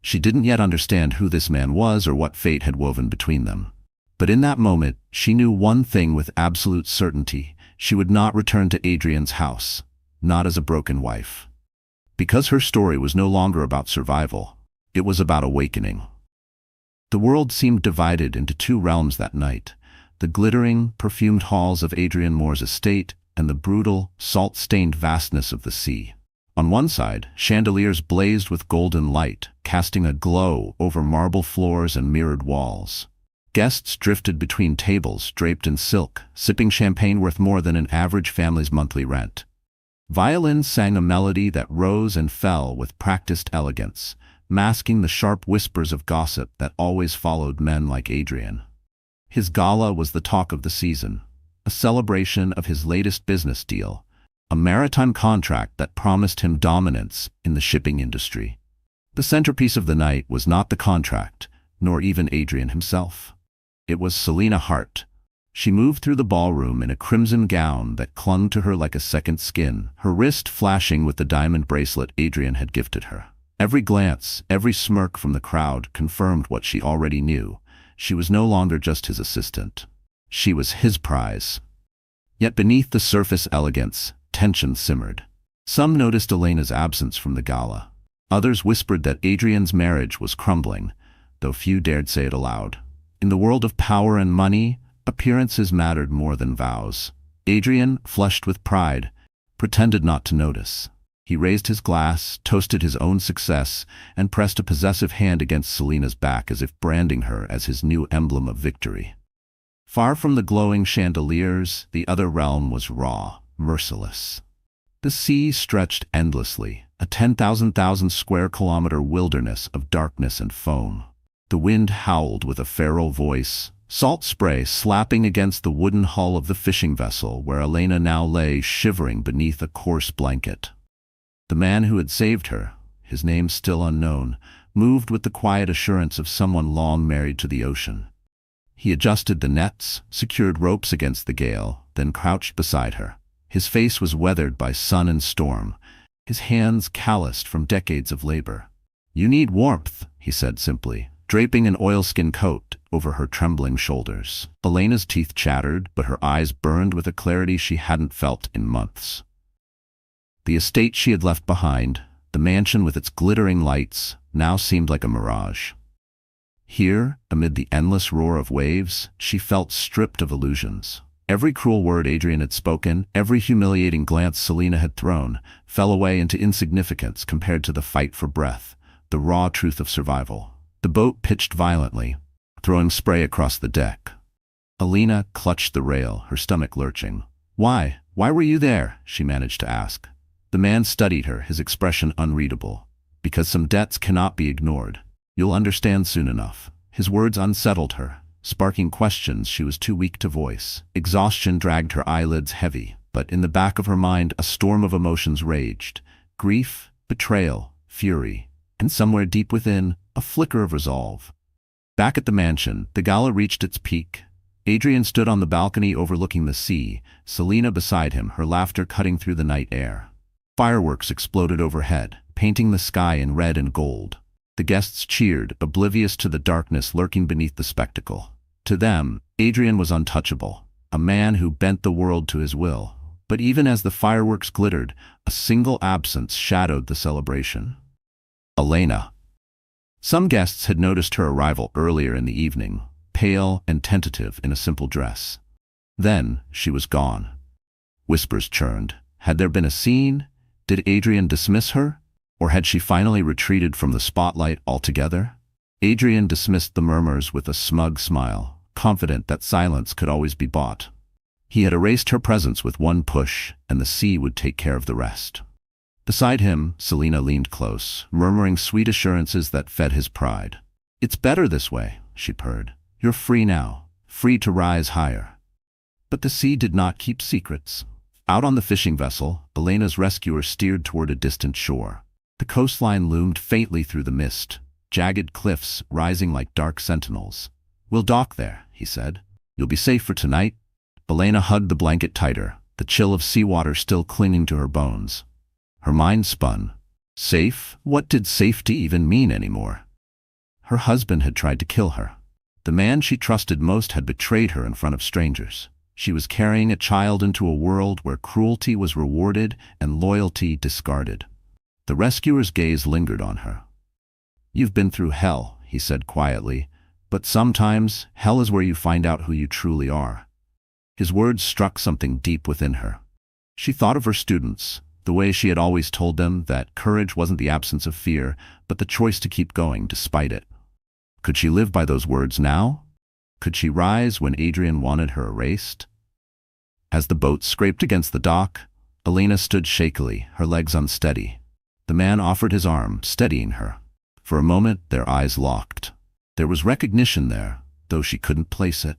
She didn't yet understand who this man was or what fate had woven between them. But in that moment, she knew one thing with absolute certainty. She would not return to Adrian's house, not as a broken wife. Because her story was no longer about survival, it was about awakening. The world seemed divided into two realms that night: the glittering, perfumed halls of Adrian Moore's estate and the brutal, salt-stained vastness of the sea. On one side, chandeliers blazed with golden light, casting a glow over marble floors and mirrored walls. Guests drifted between tables draped in silk, sipping champagne worth more than an average family's monthly rent. Violins sang a melody that rose and fell with practiced elegance, masking the sharp whispers of gossip that always followed men like Adrian. His gala was the talk of the season, a celebration of his latest business deal, a maritime contract that promised him dominance in the shipping industry. The centerpiece of the night was not the contract, nor even Adrian himself. It was Selena Hart. She moved through the ballroom in a crimson gown that clung to her like a second skin, her wrist flashing with the diamond bracelet Adrian had gifted her. Every glance, every smirk from the crowd confirmed what she already knew. She was no longer just his assistant. She was his prize. Yet beneath the surface elegance, tension simmered. Some noticed Elena's absence from the gala. Others whispered that Adrian's marriage was crumbling, though few dared say it aloud. In the world of power and money, appearances mattered more than vows. Adrian, flushed with pride, pretended not to notice. He raised his glass, toasted his own success, and pressed a possessive hand against Selena's back as if branding her as his new emblem of victory. Far from the glowing chandeliers, the other realm was raw, merciless. The sea stretched endlessly, a 10,000 square kilometer wilderness of darkness and foam. The wind howled with a feral voice, salt spray slapping against the wooden hull of the fishing vessel where Elena now lay shivering beneath a coarse blanket. The man who had saved her, his name still unknown, moved with the quiet assurance of someone long married to the ocean. He adjusted the nets, secured ropes against the gale, then crouched beside her. His face was weathered by sun and storm, his hands calloused from decades of labor. "You need warmth," he said simply, draping an oilskin coat over her trembling shoulders. Elena's teeth chattered, but her eyes burned with a clarity she hadn't felt in months. The estate she had left behind, the mansion with its glittering lights, now seemed like a mirage. Here, amid the endless roar of waves, she felt stripped of illusions. Every cruel word Adrian had spoken, every humiliating glance Selena had thrown, fell away into insignificance compared to the fight for breath, the raw truth of survival. The boat pitched violently, throwing spray across the deck. Alina clutched the rail, her stomach lurching. "Why? Why were you there?" she managed to ask. The man studied her, his expression unreadable. "Because some debts cannot be ignored. You'll understand soon enough." His words unsettled her, sparking questions she was too weak to voice. Exhaustion dragged her eyelids heavy, but in the back of her mind a storm of emotions raged. Grief, betrayal, fury, and somewhere deep within, a flicker of resolve. Back at the mansion, the gala reached its peak. Adrian stood on the balcony overlooking the sea, Selena beside him, her laughter cutting through the night air. Fireworks exploded overhead, painting the sky in red and gold. The guests cheered, oblivious to the darkness lurking beneath the spectacle. To them, Adrian was untouchable, a man who bent the world to his will. But even as the fireworks glittered, a single absence shadowed the celebration. Elena. Some guests had noticed her arrival earlier in the evening, pale and tentative in a simple dress. Then she was gone. Whispers churned. Had there been a scene? Did Adrian dismiss her? Or had she finally retreated from the spotlight altogether? Adrian dismissed the murmurs with a smug smile, confident that silence could always be bought. He had erased her presence with one push, and the sea would take care of the rest. Beside him, Selena leaned close, murmuring sweet assurances that fed his pride. "It's better this way," she purred. "You're free now, free to rise higher." But the sea did not keep secrets. Out on the fishing vessel, Elena's rescuer steered toward a distant shore. The coastline loomed faintly through the mist, jagged cliffs rising like dark sentinels. "We'll dock there," he said. "You'll be safe for tonight." Elena hugged the blanket tighter, the chill of seawater still clinging to her bones. Her mind spun. Safe? What did safety even mean anymore? Her husband had tried to kill her. The man she trusted most had betrayed her in front of strangers. She was carrying a child into a world where cruelty was rewarded and loyalty discarded. The rescuer's gaze lingered on her. "You've been through hell," he said quietly, "but sometimes hell is where you find out who you truly are." His words struck something deep within her. She thought of her students, the way she had always told them that courage wasn't the absence of fear, but the choice to keep going despite it. Could she live by those words now? Could she rise when Adrian wanted her erased? As the boat scraped against the dock, Elena stood shakily, her legs unsteady. The man offered his arm, steadying her. For a moment, their eyes locked. There was recognition there, though she couldn't place it.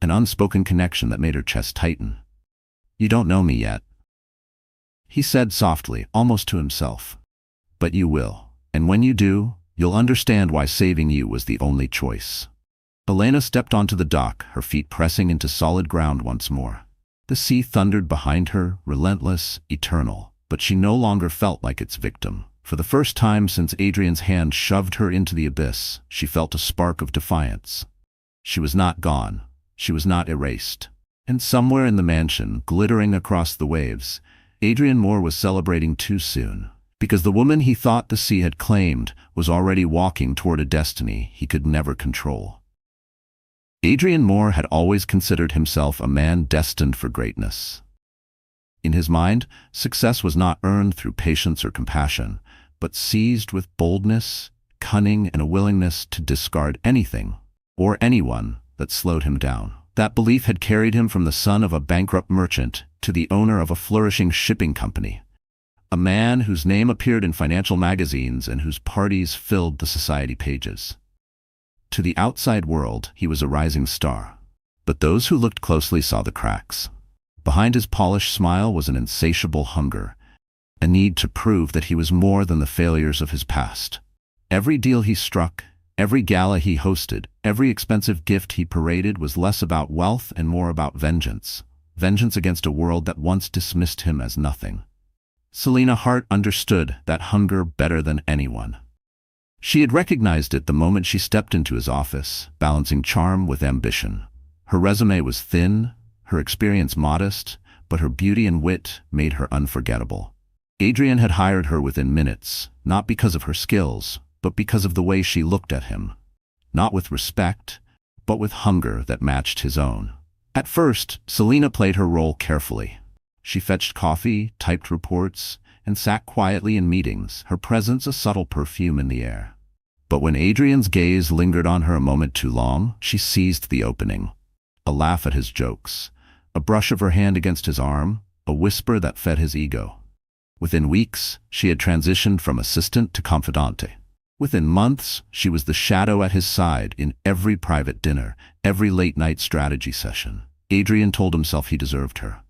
An unspoken connection that made her chest tighten. "You don't know me yet," he said softly, almost to himself. "But you will, and when you do, you'll understand why saving you was the only choice." Elena stepped onto the dock, her feet pressing into solid ground once more. The sea thundered behind her, relentless, eternal. But she no longer felt like its victim. For the first time since Adrian's hand shoved her into the abyss, she felt a spark of defiance. She was not gone. She was not erased. And somewhere in the mansion, glittering across the waves, Adrian Moore was celebrating too soon. Because the woman he thought the sea had claimed was already walking toward a destiny he could never control. Adrian Moore had always considered himself a man destined for greatness. In his mind, success was not earned through patience or compassion, but seized with boldness, cunning, and a willingness to discard anything or anyone that slowed him down. That belief had carried him from the son of a bankrupt merchant to the owner of a flourishing shipping company, a man whose name appeared in financial magazines and whose parties filled the society pages. To the outside world, he was a rising star, but those who looked closely saw the cracks. Behind his polished smile was an insatiable hunger, a need to prove that he was more than the failures of his past. Every deal he struck, every gala he hosted, every expensive gift he paraded was less about wealth and more about vengeance. Vengeance against a world that once dismissed him as nothing. Selena Hart understood that hunger better than anyone. She had recognized it the moment she stepped into his office, balancing charm with ambition. Her resume was thin, her experience modest, but her beauty and wit made her unforgettable. Adrian had hired her within minutes, not because of her skills, but because of the way she looked at him. Not with respect, but with hunger that matched his own. At first, Selena played her role carefully. She fetched coffee, typed reports, and sat quietly in meetings, her presence a subtle perfume in the air. But when Adrian's gaze lingered on her a moment too long, she seized the opening. A laugh at his jokes, a brush of her hand against his arm, a whisper that fed his ego. Within weeks, she had transitioned from assistant to confidante. Within months, she was the shadow at his side in every private dinner, every late-night strategy session. Adrian told himself he deserved her.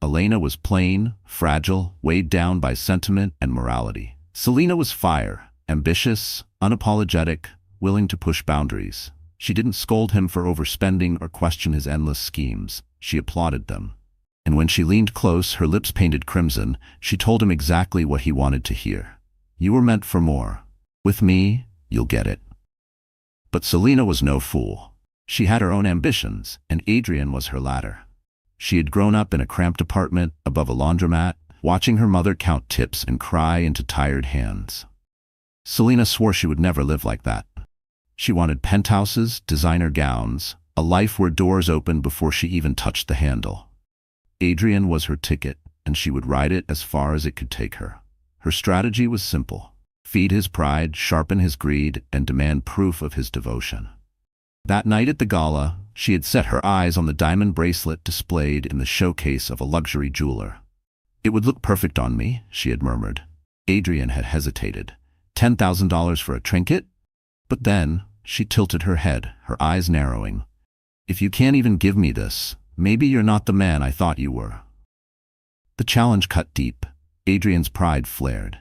Elena was plain, fragile, weighed down by sentiment and morality. Selena was fire, ambitious, unapologetic, willing to push boundaries. She didn't scold him for overspending or question his endless schemes. She applauded them. And when she leaned close, her lips painted crimson, she told him exactly what he wanted to hear. You were meant for more. With me, you'll get it. But Selena was no fool. She had her own ambitions, and Adrian was her ladder. She had grown up in a cramped apartment above a laundromat, watching her mother count tips and cry into tired hands. Selena swore she would never live like that. She wanted penthouses, designer gowns, a life where doors opened before she even touched the handle. Adrian was her ticket, and she would ride it as far as it could take her. Her strategy was simple: feed his pride, sharpen his greed, and demand proof of his devotion. That night at the gala, she had set her eyes on the diamond bracelet displayed in the showcase of a luxury jeweler. It would look perfect on me, she had murmured. Adrian had hesitated. $10,000 for a trinket? But then, she tilted her head, her eyes narrowing. If you can't even give me this, maybe you're not the man I thought you were. The challenge cut deep. Adrian's pride flared.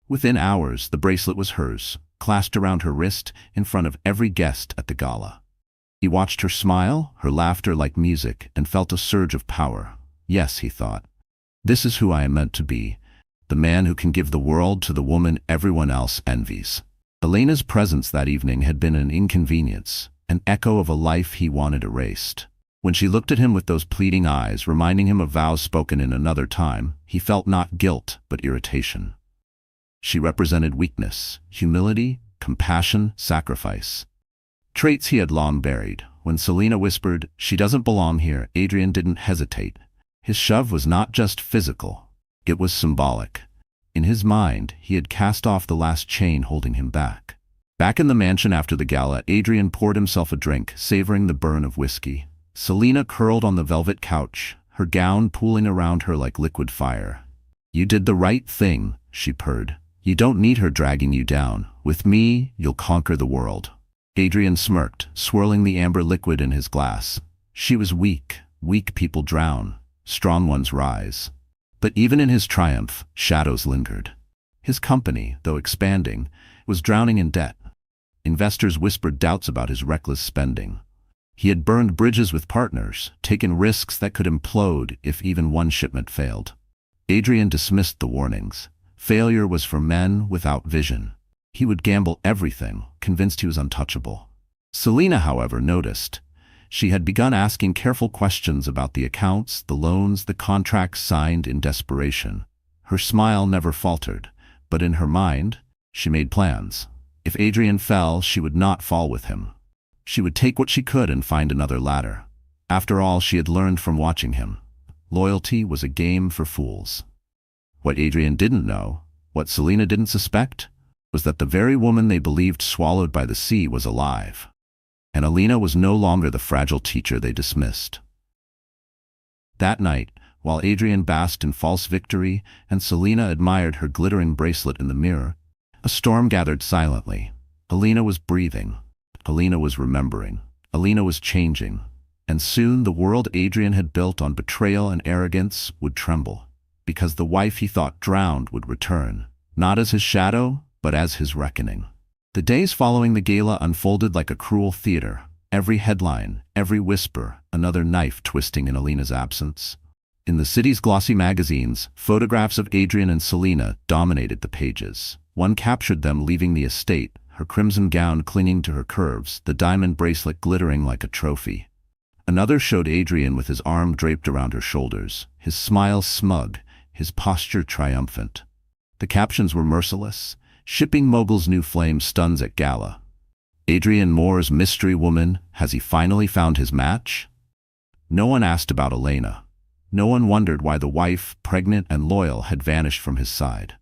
Within hours, the bracelet was hers, clasped around her wrist in front of every guest at the gala. He watched her smile, her laughter like music, and felt a surge of power. Yes, he thought. This is who I am meant to be, the man who can give the world to the woman everyone else envies. Elena's presence that evening had been an inconvenience, an echo of a life he wanted erased. When she looked at him with those pleading eyes, reminding him of vows spoken in another time, he felt not guilt, but irritation. She represented weakness, humility, compassion, sacrifice. Traits he had long buried. When Selena whispered, "She doesn't belong here," Adrian didn't hesitate. His shove was not just physical, it was symbolic. In his mind, he had cast off the last chain holding him back. Back in the mansion after the gala, Adrian poured himself a drink, savoring the burn of whiskey. Selena curled on the velvet couch, her gown pooling around her like liquid fire. "You did the right thing," she purred. "You don't need her dragging you down. With me, you'll conquer the world." Adrian smirked, swirling the amber liquid in his glass. She was weak. Weak people drown. Strong ones rise. But even in his triumph, shadows lingered. His company, though expanding, was drowning in debt. Investors whispered doubts about his reckless spending. He had burned bridges with partners, taken risks that could implode if even one shipment failed. Adrian dismissed the warnings. Failure was for men without vision. He would gamble everything, convinced he was untouchable. Selena, however, noticed. She had begun asking careful questions about the accounts, the loans, the contracts signed in desperation. Her smile never faltered, but in her mind, she made plans. If Adrian fell, she would not fall with him. She would take what she could and find another ladder. After all, she had learned from watching him. Loyalty was a game for fools. What Adrian didn't know, what Selena didn't suspect, was that the very woman they believed swallowed by the sea was alive. And Elena was no longer the fragile teacher they dismissed. That night, while Adrian basked in false victory and Selena admired her glittering bracelet in the mirror, a storm gathered silently. Elena was breathing. Elena was remembering. Elena was changing. And soon the world Adrian had built on betrayal and arrogance would tremble, because the wife he thought drowned would return, not as his shadow, but as his reckoning. The days following the gala unfolded like a cruel theater. Every headline, every whisper, another knife twisting in Elena's absence. In the city's glossy magazines, photographs of Adrian and Selena dominated the pages. One captured them leaving the estate, her crimson gown clinging to her curves, the diamond bracelet glittering like a trophy. Another showed Adrian with his arm draped around her shoulders, his smile smug, his posture triumphant. The captions were merciless. Shipping mogul's new flame stuns at gala. Adrian Moore's mystery woman, has he finally found his match? No one asked about Elena. No one wondered why the wife, pregnant and loyal, had vanished from his side.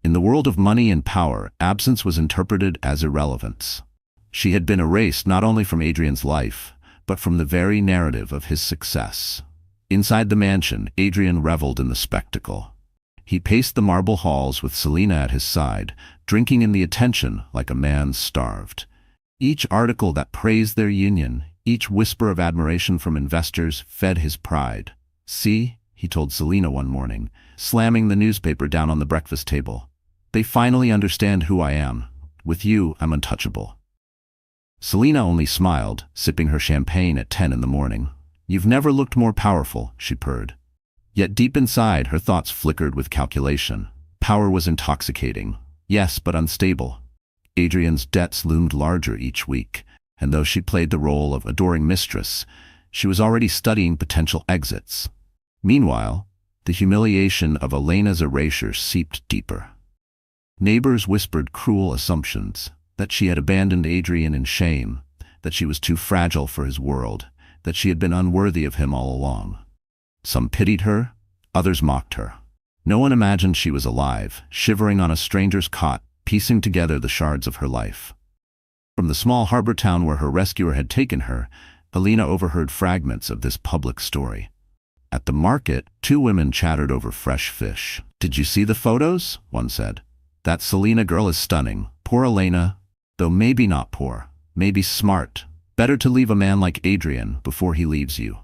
In the world of money and power, absence was interpreted as irrelevance. She had been erased not only from Adrian's life, but from the very narrative of his success. Inside the mansion, Adrian reveled in the spectacle. He paced the marble halls with Selena at his side, drinking in the attention like a man starved. Each article that praised their union, each whisper of admiration from investors, fed his pride. "See," he told Selena one morning, slamming the newspaper down on the breakfast table. "They finally understand who I am. With you, I'm untouchable." Selena only smiled, sipping her champagne at 10 in the morning. "You've never looked more powerful," she purred. Yet deep inside, her thoughts flickered with calculation. Power was intoxicating, yes, but unstable. Adrian's debts loomed larger each week, and though she played the role of adoring mistress, she was already studying potential exits. Meanwhile, the humiliation of Elena's erasure seeped deeper. Neighbors whispered cruel assumptions, that she had abandoned Adrian in shame, that she was too fragile for his world, that she had been unworthy of him all along. Some pitied her, others mocked her. No one imagined she was alive, shivering on a stranger's cot, piecing together the shards of her life. From the small harbor town where her rescuer had taken her, Elena overheard fragments of this public story. At the market, two women chattered over fresh fish. "Did you see the photos?" one said. "That Selena girl is stunning. Poor Elena, though maybe not poor, maybe smart. Better to leave a man like Adrian before he leaves you."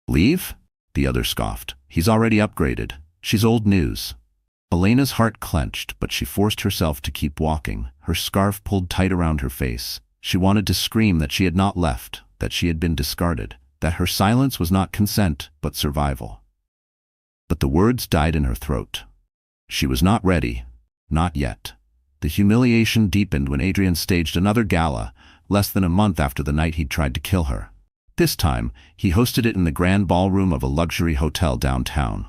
"Leave?" the other scoffed. "He's already upgraded. She's old news." Elena's heart clenched, but she forced herself to keep walking, her scarf pulled tight around her face. She wanted to scream that she had not left, that she had been discarded, that her silence was not consent, but survival. But the words died in her throat. She was not ready. Not yet. The humiliation deepened when Adrian staged another gala, less than a month after the night he'd tried to kill her. This time, he hosted it in the grand ballroom of a luxury hotel downtown.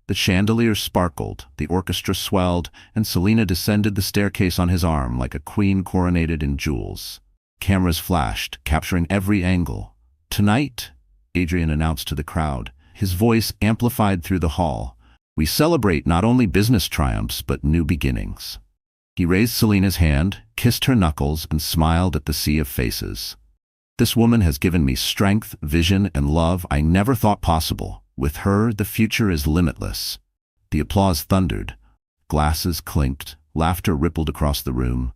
The chandeliers sparkled, the orchestra swelled, and Selena descended the staircase on his arm like a queen coronated in jewels. Cameras flashed, capturing every angle. "Tonight," Adrian announced to the crowd, his voice amplified through the hall, "we celebrate not only business triumphs but new beginnings." He raised Selena's hand, kissed her knuckles, and smiled at the sea of faces. "This woman has given me strength, vision, and love I never thought possible. With her, the future is limitless." The applause thundered. Glasses clinked, laughter rippled across the room.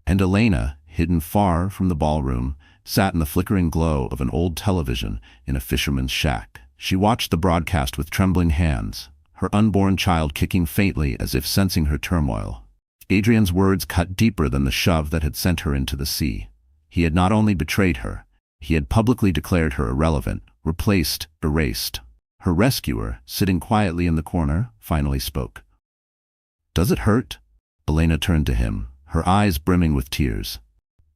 And Elena, hidden far from the ballroom, sat in the flickering glow of an old television in a fisherman's shack. She watched the broadcast with trembling hands, her unborn child kicking faintly as if sensing her turmoil. Adrian's words cut deeper than the shove that had sent her into the sea. He had not only betrayed her, he had publicly declared her irrelevant, replaced, erased. Her rescuer, sitting quietly in the corner, finally spoke. "Does it hurt?" Elena turned to him, her eyes brimming with tears.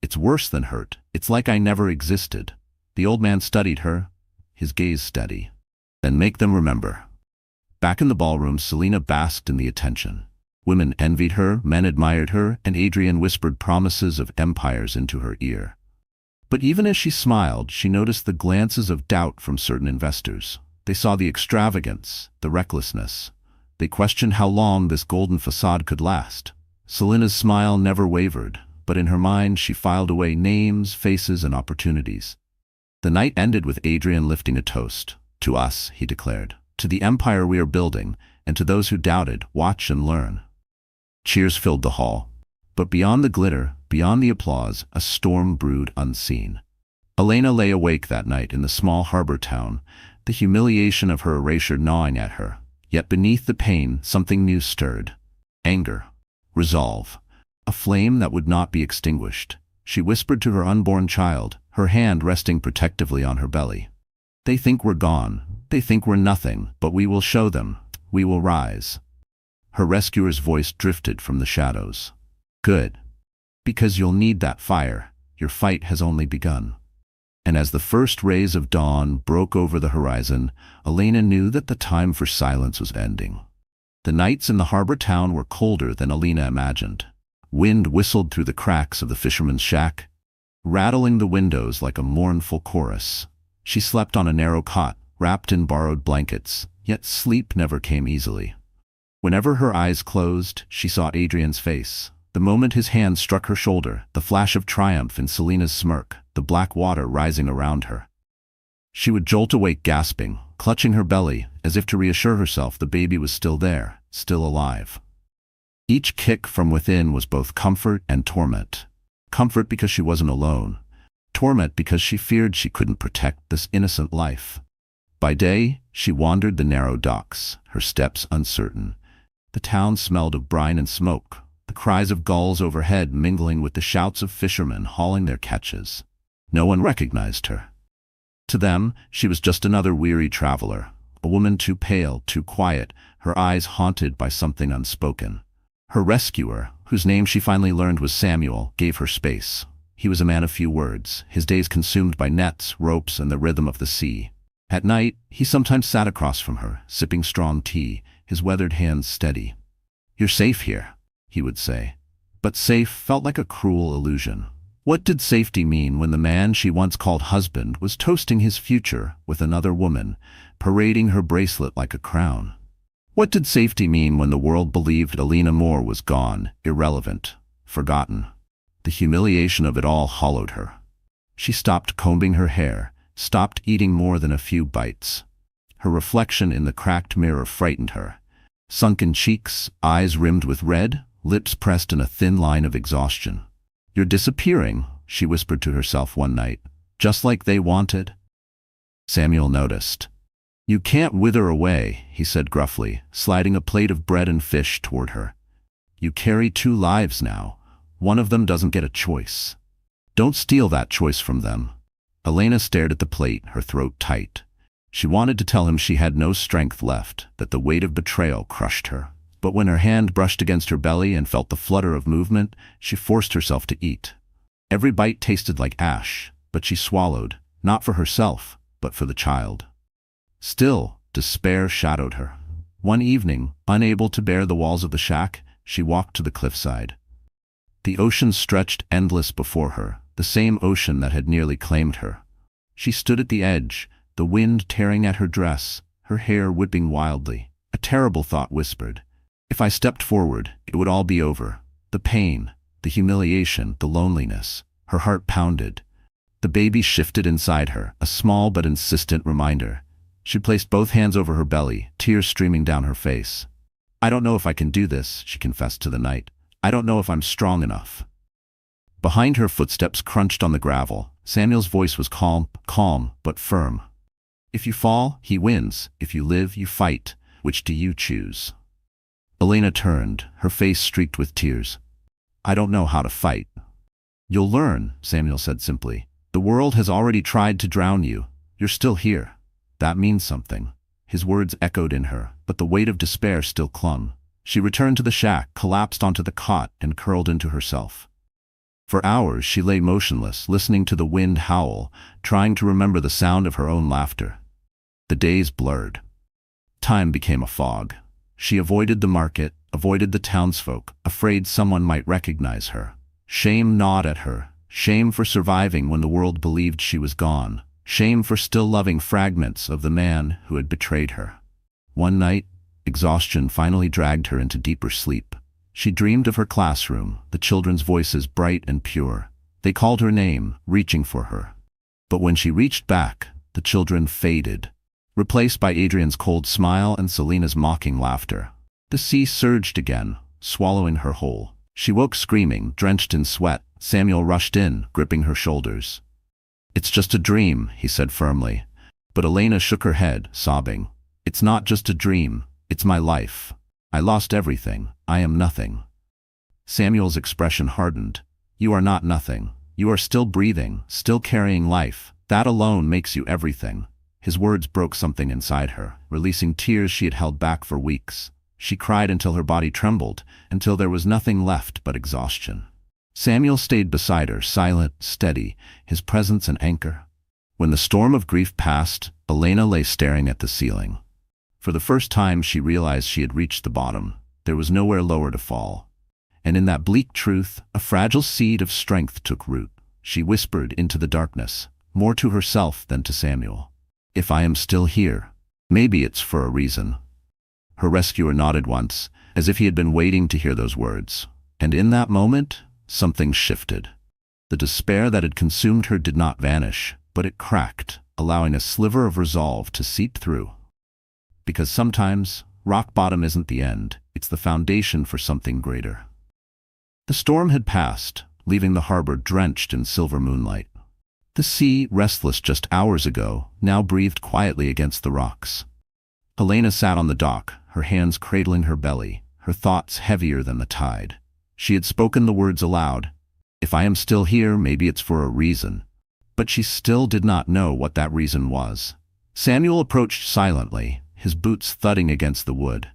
"It's worse than hurt. It's like I never existed." The old man studied her, his gaze steady. "Then make them remember." Back in the ballroom, Selena basked in the attention. Women envied her, men admired her, and Adrian whispered promises of empires into her ear. But even as she smiled, she noticed the glances of doubt from certain investors. They saw the extravagance, the recklessness. They questioned how long this golden facade could last. Selena's smile never wavered, but in her mind she filed away names, faces, and opportunities. The night ended with Adrian lifting a toast. "To us," he declared. "To the empire we are building, and to those who doubted, watch and learn." Cheers filled the hall. But beyond the glitter, beyond the applause, a storm brewed unseen. Elena lay awake that night in the small harbor town, the humiliation of her erasure gnawing at her. Yet beneath the pain, something new stirred. Anger. Resolve. A flame that would not be extinguished. She whispered to her unborn child, her hand resting protectively on her belly. "They think we're gone. They think we're nothing, but we will show them. We will rise." Her rescuer's voice drifted from the shadows. "Good. Because you'll need that fire. Your fight has only begun." And as the first rays of dawn broke over the horizon, Elena knew that the time for silence was ending. The nights in the harbor town were colder than Elena imagined. Wind whistled through the cracks of the fisherman's shack, rattling the windows like a mournful chorus. She slept on a narrow cot, wrapped in borrowed blankets, yet sleep never came easily. Whenever her eyes closed, she saw Adrian's face. The moment his hand struck her shoulder, the flash of triumph in Selena's smirk, the black water rising around her. She would jolt awake gasping, clutching her belly, as if to reassure herself the baby was still there, still alive. Each kick from within was both comfort and torment. Comfort because she wasn't alone. Torment because she feared she couldn't protect this innocent life. By day, she wandered the narrow docks, her steps uncertain. The town smelled of brine and smoke, the cries of gulls overhead mingling with the shouts of fishermen hauling their catches. No one recognized her. To them, she was just another weary traveler, a woman too pale, too quiet, her eyes haunted by something unspoken. Her rescuer, whose name she finally learned was Samuel, gave her space. He was a man of few words, his days consumed by nets, ropes, and the rhythm of the sea. At night, he sometimes sat across from her, sipping strong tea, his weathered hands steady. "You're safe here," he would say. But safe felt like a cruel illusion. What did safety mean when the man she once called husband was toasting his future with another woman, parading her bracelet like a crown? What did safety mean when the world believed Alina Moore was gone, irrelevant, forgotten? The humiliation of it all hollowed her. She stopped combing her hair, stopped eating more than a few bites. Her reflection in the cracked mirror frightened her. Sunken cheeks, eyes rimmed with red, lips pressed in a thin line of exhaustion. "You're disappearing," she whispered to herself one night, "just like they wanted." Samuel noticed. "You can't wither away," he said gruffly, sliding a plate of bread and fish toward her. "You carry two lives now. One of them doesn't get a choice. Don't steal that choice from them." Elena stared at the plate, her throat tight. She wanted to tell him she had no strength left, that the weight of betrayal crushed her. But when her hand brushed against her belly and felt the flutter of movement, she forced herself to eat. Every bite tasted like ash, but she swallowed, not for herself, but for the child. Still, despair shadowed her. One evening, unable to bear the walls of the shack, she walked to the cliffside. The ocean stretched endless before her, the same ocean that had nearly claimed her. She stood at the edge, the wind tearing at her dress, her hair whipping wildly. A terrible thought whispered. If I stepped forward, it would all be over. The pain, the humiliation, the loneliness. Her heart pounded. The baby shifted inside her, a small but insistent reminder. She placed both hands over her belly, tears streaming down her face. "I don't know if I can do this," she confessed to the night. "I don't know if I'm strong enough." Behind her, footsteps crunched on the gravel. Samuel's voice was calm, but firm. "If you fall, he wins. If you live, you fight. Which do you choose?" Elena turned, her face streaked with tears. "I don't know how to fight." "You'll learn," Samuel said simply. "The world has already tried to drown you. You're still here. That means something." His words echoed in her, but the weight of despair still clung. She returned to the shack, collapsed onto the cot, and curled into herself. For hours she lay motionless, listening to the wind howl, trying to remember the sound of her own laughter. The days blurred. Time became a fog. She avoided the market, avoided the townsfolk, afraid someone might recognize her. Shame gnawed at her, shame for surviving when the world believed she was gone, shame for still loving fragments of the man who had betrayed her. One night, exhaustion finally dragged her into deeper sleep. She dreamed of her classroom, the children's voices bright and pure. They called her name, reaching for her. But when she reached back, the children faded, replaced by Adrian's cold smile and Selena's mocking laughter. The sea surged again, swallowing her whole. She woke screaming, drenched in sweat. Samuel rushed in, gripping her shoulders. "It's just a dream," he said firmly. But Elena shook her head, sobbing. "It's not just a dream. It's my life. I lost everything. I am nothing." Samuel's expression hardened. "You are not nothing. You are still breathing, still carrying life. That alone makes you everything." His words broke something inside her, releasing tears she had held back for weeks. She cried until her body trembled, until there was nothing left but exhaustion. Samuel stayed beside her, silent, steady, his presence an anchor. When the storm of grief passed, Elena lay staring at the ceiling. For the first time she realized she had reached the bottom. There was nowhere lower to fall. And in that bleak truth, a fragile seed of strength took root. She whispered into the darkness, more to herself than to Samuel. If I am still here, maybe it's for a reason. Her rescuer nodded once, as if he had been waiting to hear those words. And in that moment, something shifted. The despair that had consumed her did not vanish, but it cracked, allowing a sliver of resolve to seep through. Because sometimes, rock bottom isn't the end, it's the foundation for something greater. The storm had passed, leaving the harbor drenched in silver moonlight. The sea, restless just hours ago, now breathed quietly against the rocks. Helena sat on the dock, her hands cradling her belly, her thoughts heavier than the tide. She had spoken the words aloud. If I am still here, maybe it's for a reason. But she still did not know what that reason was. Samuel approached silently, his boots thudding against the wood.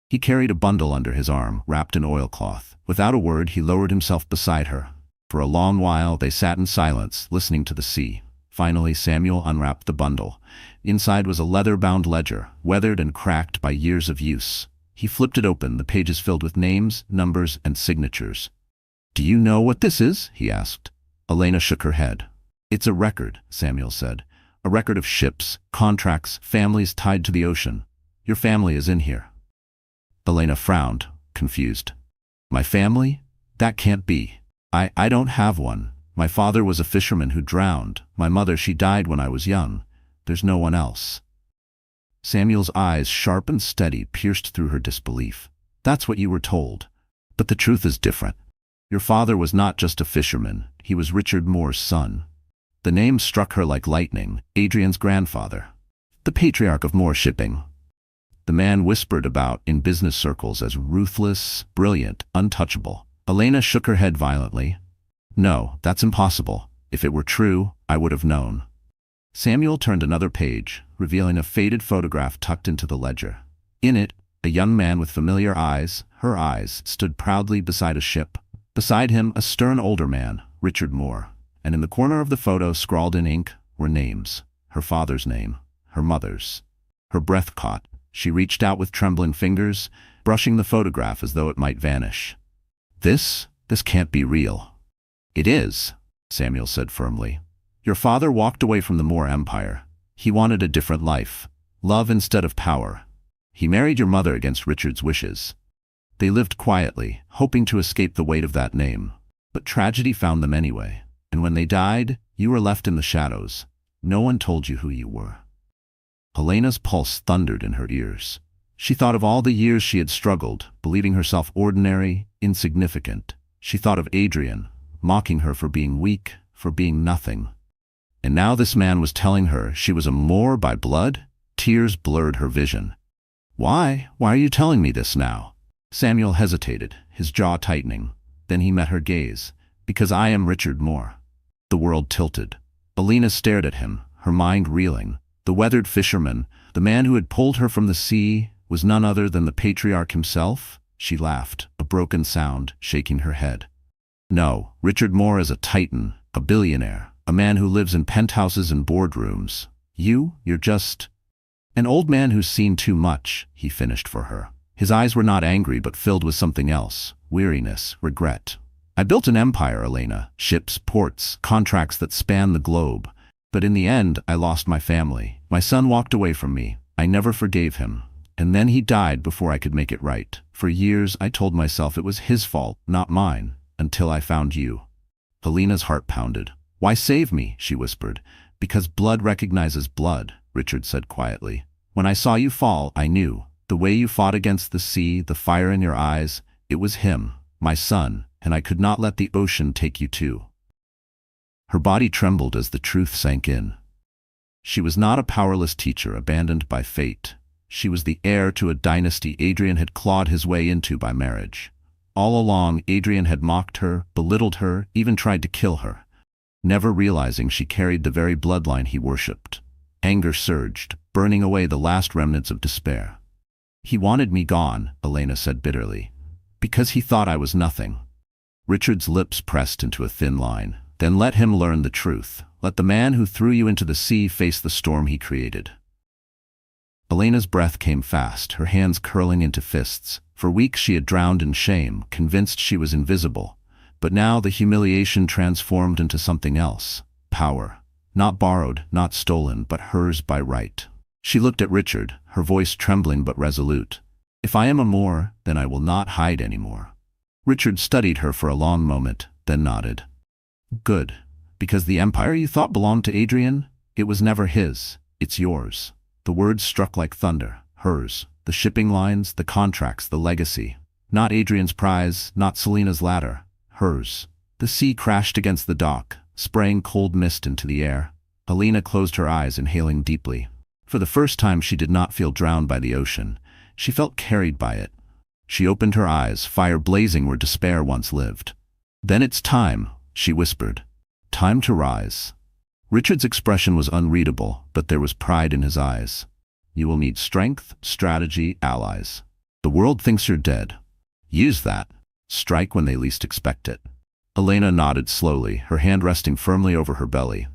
He carried a bundle under his arm, wrapped in oilcloth. Without a word, he lowered himself beside her. For a long while, they sat in silence, listening to the sea. Finally, Samuel unwrapped the bundle. Inside was a leather-bound ledger, weathered and cracked by years of use. He flipped it open, the pages filled with names, numbers, and signatures. "Do you know what this is?" he asked. Helena shook her head. "It's a record," Samuel said. "A record of ships, contracts, families tied to the ocean. Your family is in here." Helena frowned, confused. "My family? That can't be. I don't have one. My father was a fisherman who drowned. My mother, she died when I was young. There's no one else." Samuel's eyes, sharp and steady, pierced through her disbelief. "That's what you were told. But the truth is different. Your father was not just a fisherman. He was Richard Moore's son." The name struck her like lightning. Adrian's grandfather. The patriarch of Moore shipping. The man whispered about in business circles as ruthless, brilliant, untouchable. Helena shook her head violently. "No, that's impossible. If it were true, I would have known." Samuel turned another page, revealing a faded photograph tucked into the ledger. In it, a young man with familiar eyes, her eyes, stood proudly beside a ship. Beside him, a stern older man, Richard Moore. And in the corner of the photo, scrawled in ink, were names. Her father's name, her mother's. Her breath caught. She reached out with trembling fingers, brushing the photograph as though it might vanish. This can't be real." "It is," Samuel said firmly. "Your father walked away from the Moore Empire. He wanted a different life, love instead of power. He married your mother against Richard's wishes. They lived quietly, hoping to escape the weight of that name. But tragedy found them anyway. And when they died, you were left in the shadows. No one told you who you were." Helena's pulse thundered in her ears. She thought of all the years she had struggled, believing herself ordinary, insignificant. She thought of Adrian, mocking her for being weak, for being nothing. And now this man was telling her she was a Moore by blood? Tears blurred her vision. Why are you telling me this now?" Samuel hesitated, his jaw tightening. Then he met her gaze. "Because I am Richard Moore." The world tilted. Helena stared at him, her mind reeling. The weathered fisherman, the man who had pulled her from the sea, was none other than the patriarch himself? She laughed, a broken sound, shaking her head. "No, Richard Moore is a titan, a billionaire, a man who lives in penthouses and boardrooms. You're just an old man who's seen too much," he finished for her. His eyes were not angry but filled with something else, weariness, regret. "I built an empire, Helena, ships, ports, contracts that span the globe. But in the end, I lost my family. My son walked away from me. I never forgave him. And then he died before I could make it right. For years, I told myself it was his fault, not mine, until I found you." Helena's heart pounded. "Why save me?" she whispered. "Because blood recognizes blood," Richard said quietly. "When I saw you fall, I knew. The way you fought against the sea, the fire in your eyes, it was him, my son, and I could not let the ocean take you too." Her body trembled as the truth sank in. She was not a powerless teacher abandoned by fate. She was the heir to a dynasty Adrian had clawed his way into by marriage. All along, Adrian had mocked her, belittled her, even tried to kill her, never realizing she carried the very bloodline he worshipped. Anger surged, burning away the last remnants of despair. "He wanted me gone," Helena said bitterly, "because he thought I was nothing." Richard's lips pressed into a thin line. "Then let him learn the truth. Let the man who threw you into the sea face the storm he created." Helena's breath came fast, her hands curling into fists. For weeks she had drowned in shame, convinced she was invisible. But now the humiliation transformed into something else. Power. Not borrowed, not stolen, but hers by right. She looked at Richard, her voice trembling but resolute. If I am a Moor, then I will not hide anymore. Richard studied her for a long moment, then nodded. Good. Because the empire you thought belonged to Adrian, it was never his, it's yours. The words struck like thunder. Hers. The shipping lines, the contracts, the legacy. Not Adrian's prize, not Selena's ladder. Hers. The sea crashed against the dock, spraying cold mist into the air. Helena closed her eyes, inhaling deeply. For the first time she did not feel drowned by the ocean. She felt carried by it. She opened her eyes, fire blazing where despair once lived. Then it's time, she whispered. Time to rise. Richard's expression was unreadable, but there was pride in his eyes. You will need strength, strategy, allies. The world thinks you're dead. Use that. Strike when they least expect it. Elena nodded slowly, her hand resting firmly over her belly.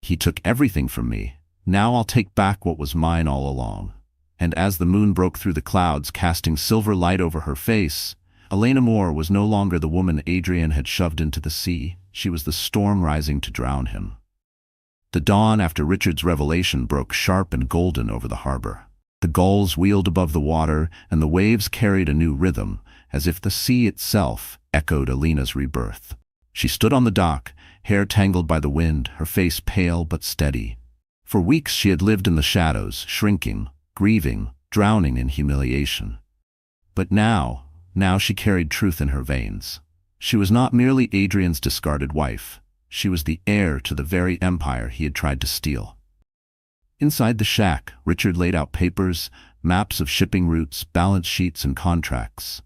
He took everything from me. Now I'll take back what was mine all along. And as the moon broke through the clouds, casting silver light over her face, Elena Moore was no longer the woman Adrian had shoved into the sea. She was the storm rising to drown him. The dawn after Richard's revelation broke sharp and golden over the harbor. The gulls wheeled above the water, and the waves carried a new rhythm, as if the sea itself echoed Elena's rebirth. She stood on the dock, hair tangled by the wind, her face pale but steady. For weeks she had lived in the shadows, shrinking, grieving, drowning in humiliation. But now she carried truth in her veins. She was not merely Adrian's discarded wife. She was the heir to the very empire he had tried to steal. Inside the shack, Richard laid out papers, maps of shipping routes, balance sheets, and contracts.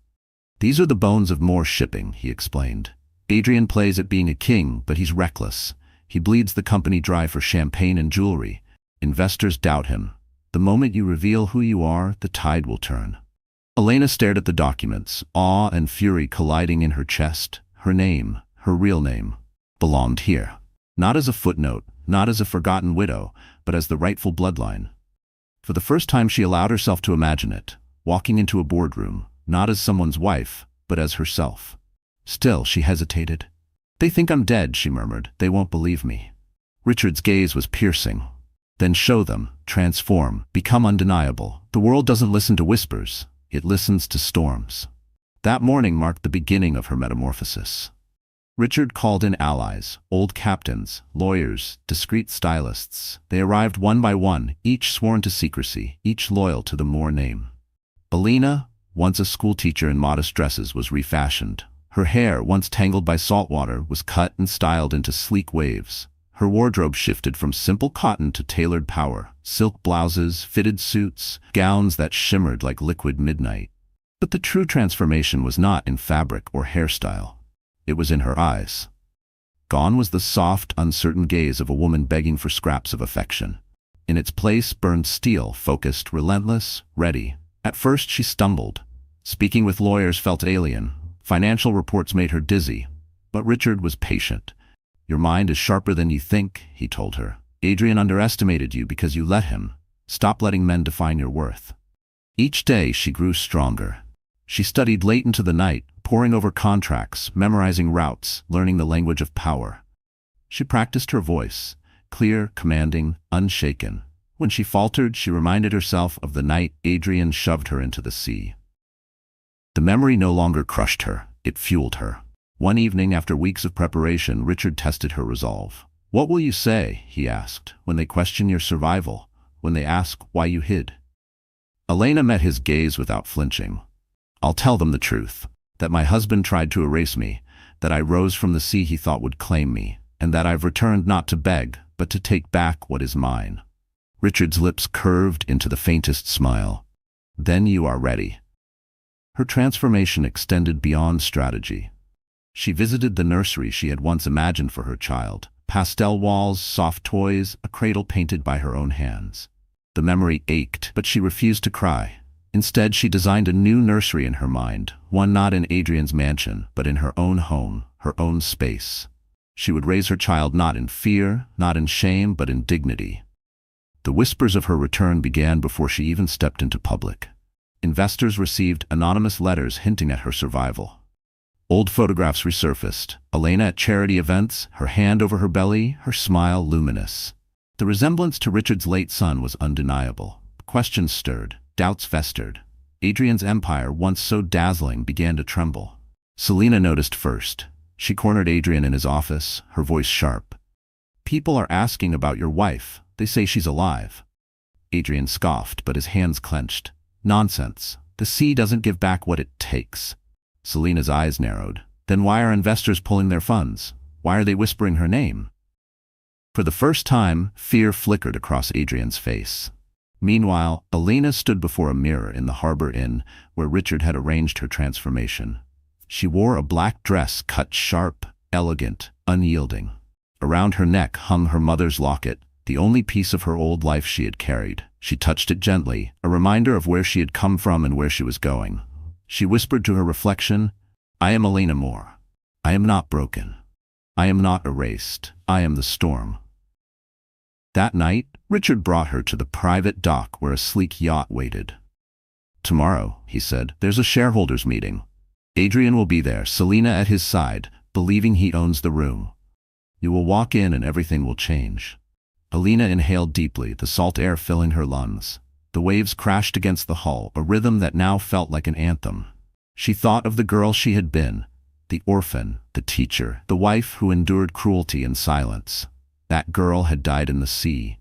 These are the bones of Moore shipping, he explained. Adrian plays at being a king, but he's reckless. He bleeds the company dry for champagne and jewelry. Investors doubt him. The moment you reveal who you are, the tide will turn. Elena stared at the documents, awe and fury colliding in her chest. Her name, her real name, belonged here. Not as a footnote, not as a forgotten widow, but as the rightful bloodline. For the first time she allowed herself to imagine it, walking into a boardroom, not as someone's wife, but as herself. Still, she hesitated. They think I'm dead, she murmured. They won't believe me. Richard's gaze was piercing. Then show them, transform, become undeniable. The world doesn't listen to whispers, it listens to storms. That morning marked the beginning of her metamorphosis. Richard called in allies, old captains, lawyers, discreet stylists. They arrived one by one, each sworn to secrecy, each loyal to the Moore name. Elena, once a schoolteacher in modest dresses, was refashioned. Her hair, once tangled by salt water, was cut and styled into sleek waves. Her wardrobe shifted from simple cotton to tailored power, silk blouses, fitted suits, gowns that shimmered like liquid midnight. But the true transformation was not in fabric or hairstyle. It was in her eyes. Gone was the soft, uncertain gaze of a woman begging for scraps of affection. In its place burned steel, focused, relentless, ready. At first she stumbled. Speaking with lawyers felt alien. Financial reports made her dizzy. But Richard was patient. Your mind is sharper than you think, he told her. Adrian underestimated you because you let him. Stop letting men define your worth. Each day she grew stronger. She studied late into the night, poring over contracts, memorizing routes, learning the language of power. She practiced her voice, clear, commanding, unshaken. When she faltered, she reminded herself of the night Adrian shoved her into the sea. The memory no longer crushed her, it fueled her. One evening, after weeks of preparation, Richard tested her resolve. What will you say, he asked, when they question your survival, when they ask why you hid? Elena met his gaze without flinching. I'll tell them the truth, that my husband tried to erase me, that I rose from the sea he thought would claim me, and that I've returned not to beg, but to take back what is mine. Richard's lips curved into the faintest smile. Then you are ready. Her transformation extended beyond strategy. She visited the nursery she had once imagined for her child. Pastel walls, soft toys, a cradle painted by her own hands. The memory ached, but she refused to cry. Instead, she designed a new nursery in her mind, one not in Adrian's mansion, but in her own home, her own space. She would raise her child not in fear, not in shame, but in dignity. The whispers of her return began before she even stepped into public. Investors received anonymous letters hinting at her survival. Old photographs resurfaced. Elena at charity events, her hand over her belly, her smile luminous. The resemblance to Richard's late son was undeniable. Questions stirred, doubts festered. Adrian's empire, once so dazzling, began to tremble. Selena noticed first. She cornered Adrian in his office, her voice sharp. "People are asking about your wife. They say she's alive." Adrian scoffed, but his hands clenched. "Nonsense. The sea doesn't give back what it takes." Selena's eyes narrowed. "Then why are investors pulling their funds? Why are they whispering her name?" For the first time, fear flickered across Adrian's face. Meanwhile, Elena stood before a mirror in the Harbor Inn, where Richard had arranged her transformation. She wore a black dress cut sharp, elegant, unyielding. Around her neck hung her mother's locket, the only piece of her old life she had carried. She touched it gently, a reminder of where she had come from and where she was going. She whispered to her reflection, "I am Elena Moore. I am not broken. I am not erased. I am the storm." That night, Richard brought her to the private dock where a sleek yacht waited. "Tomorrow," he said, "there's a shareholders' meeting. Adrian will be there, Selena at his side, believing he owns the room. You will walk in and everything will change." Elena inhaled deeply, the salt air filling her lungs. The waves crashed against the hull, a rhythm that now felt like an anthem. She thought of the girl she had been, the orphan, the teacher, the wife who endured cruelty in silence. That girl had died in the sea.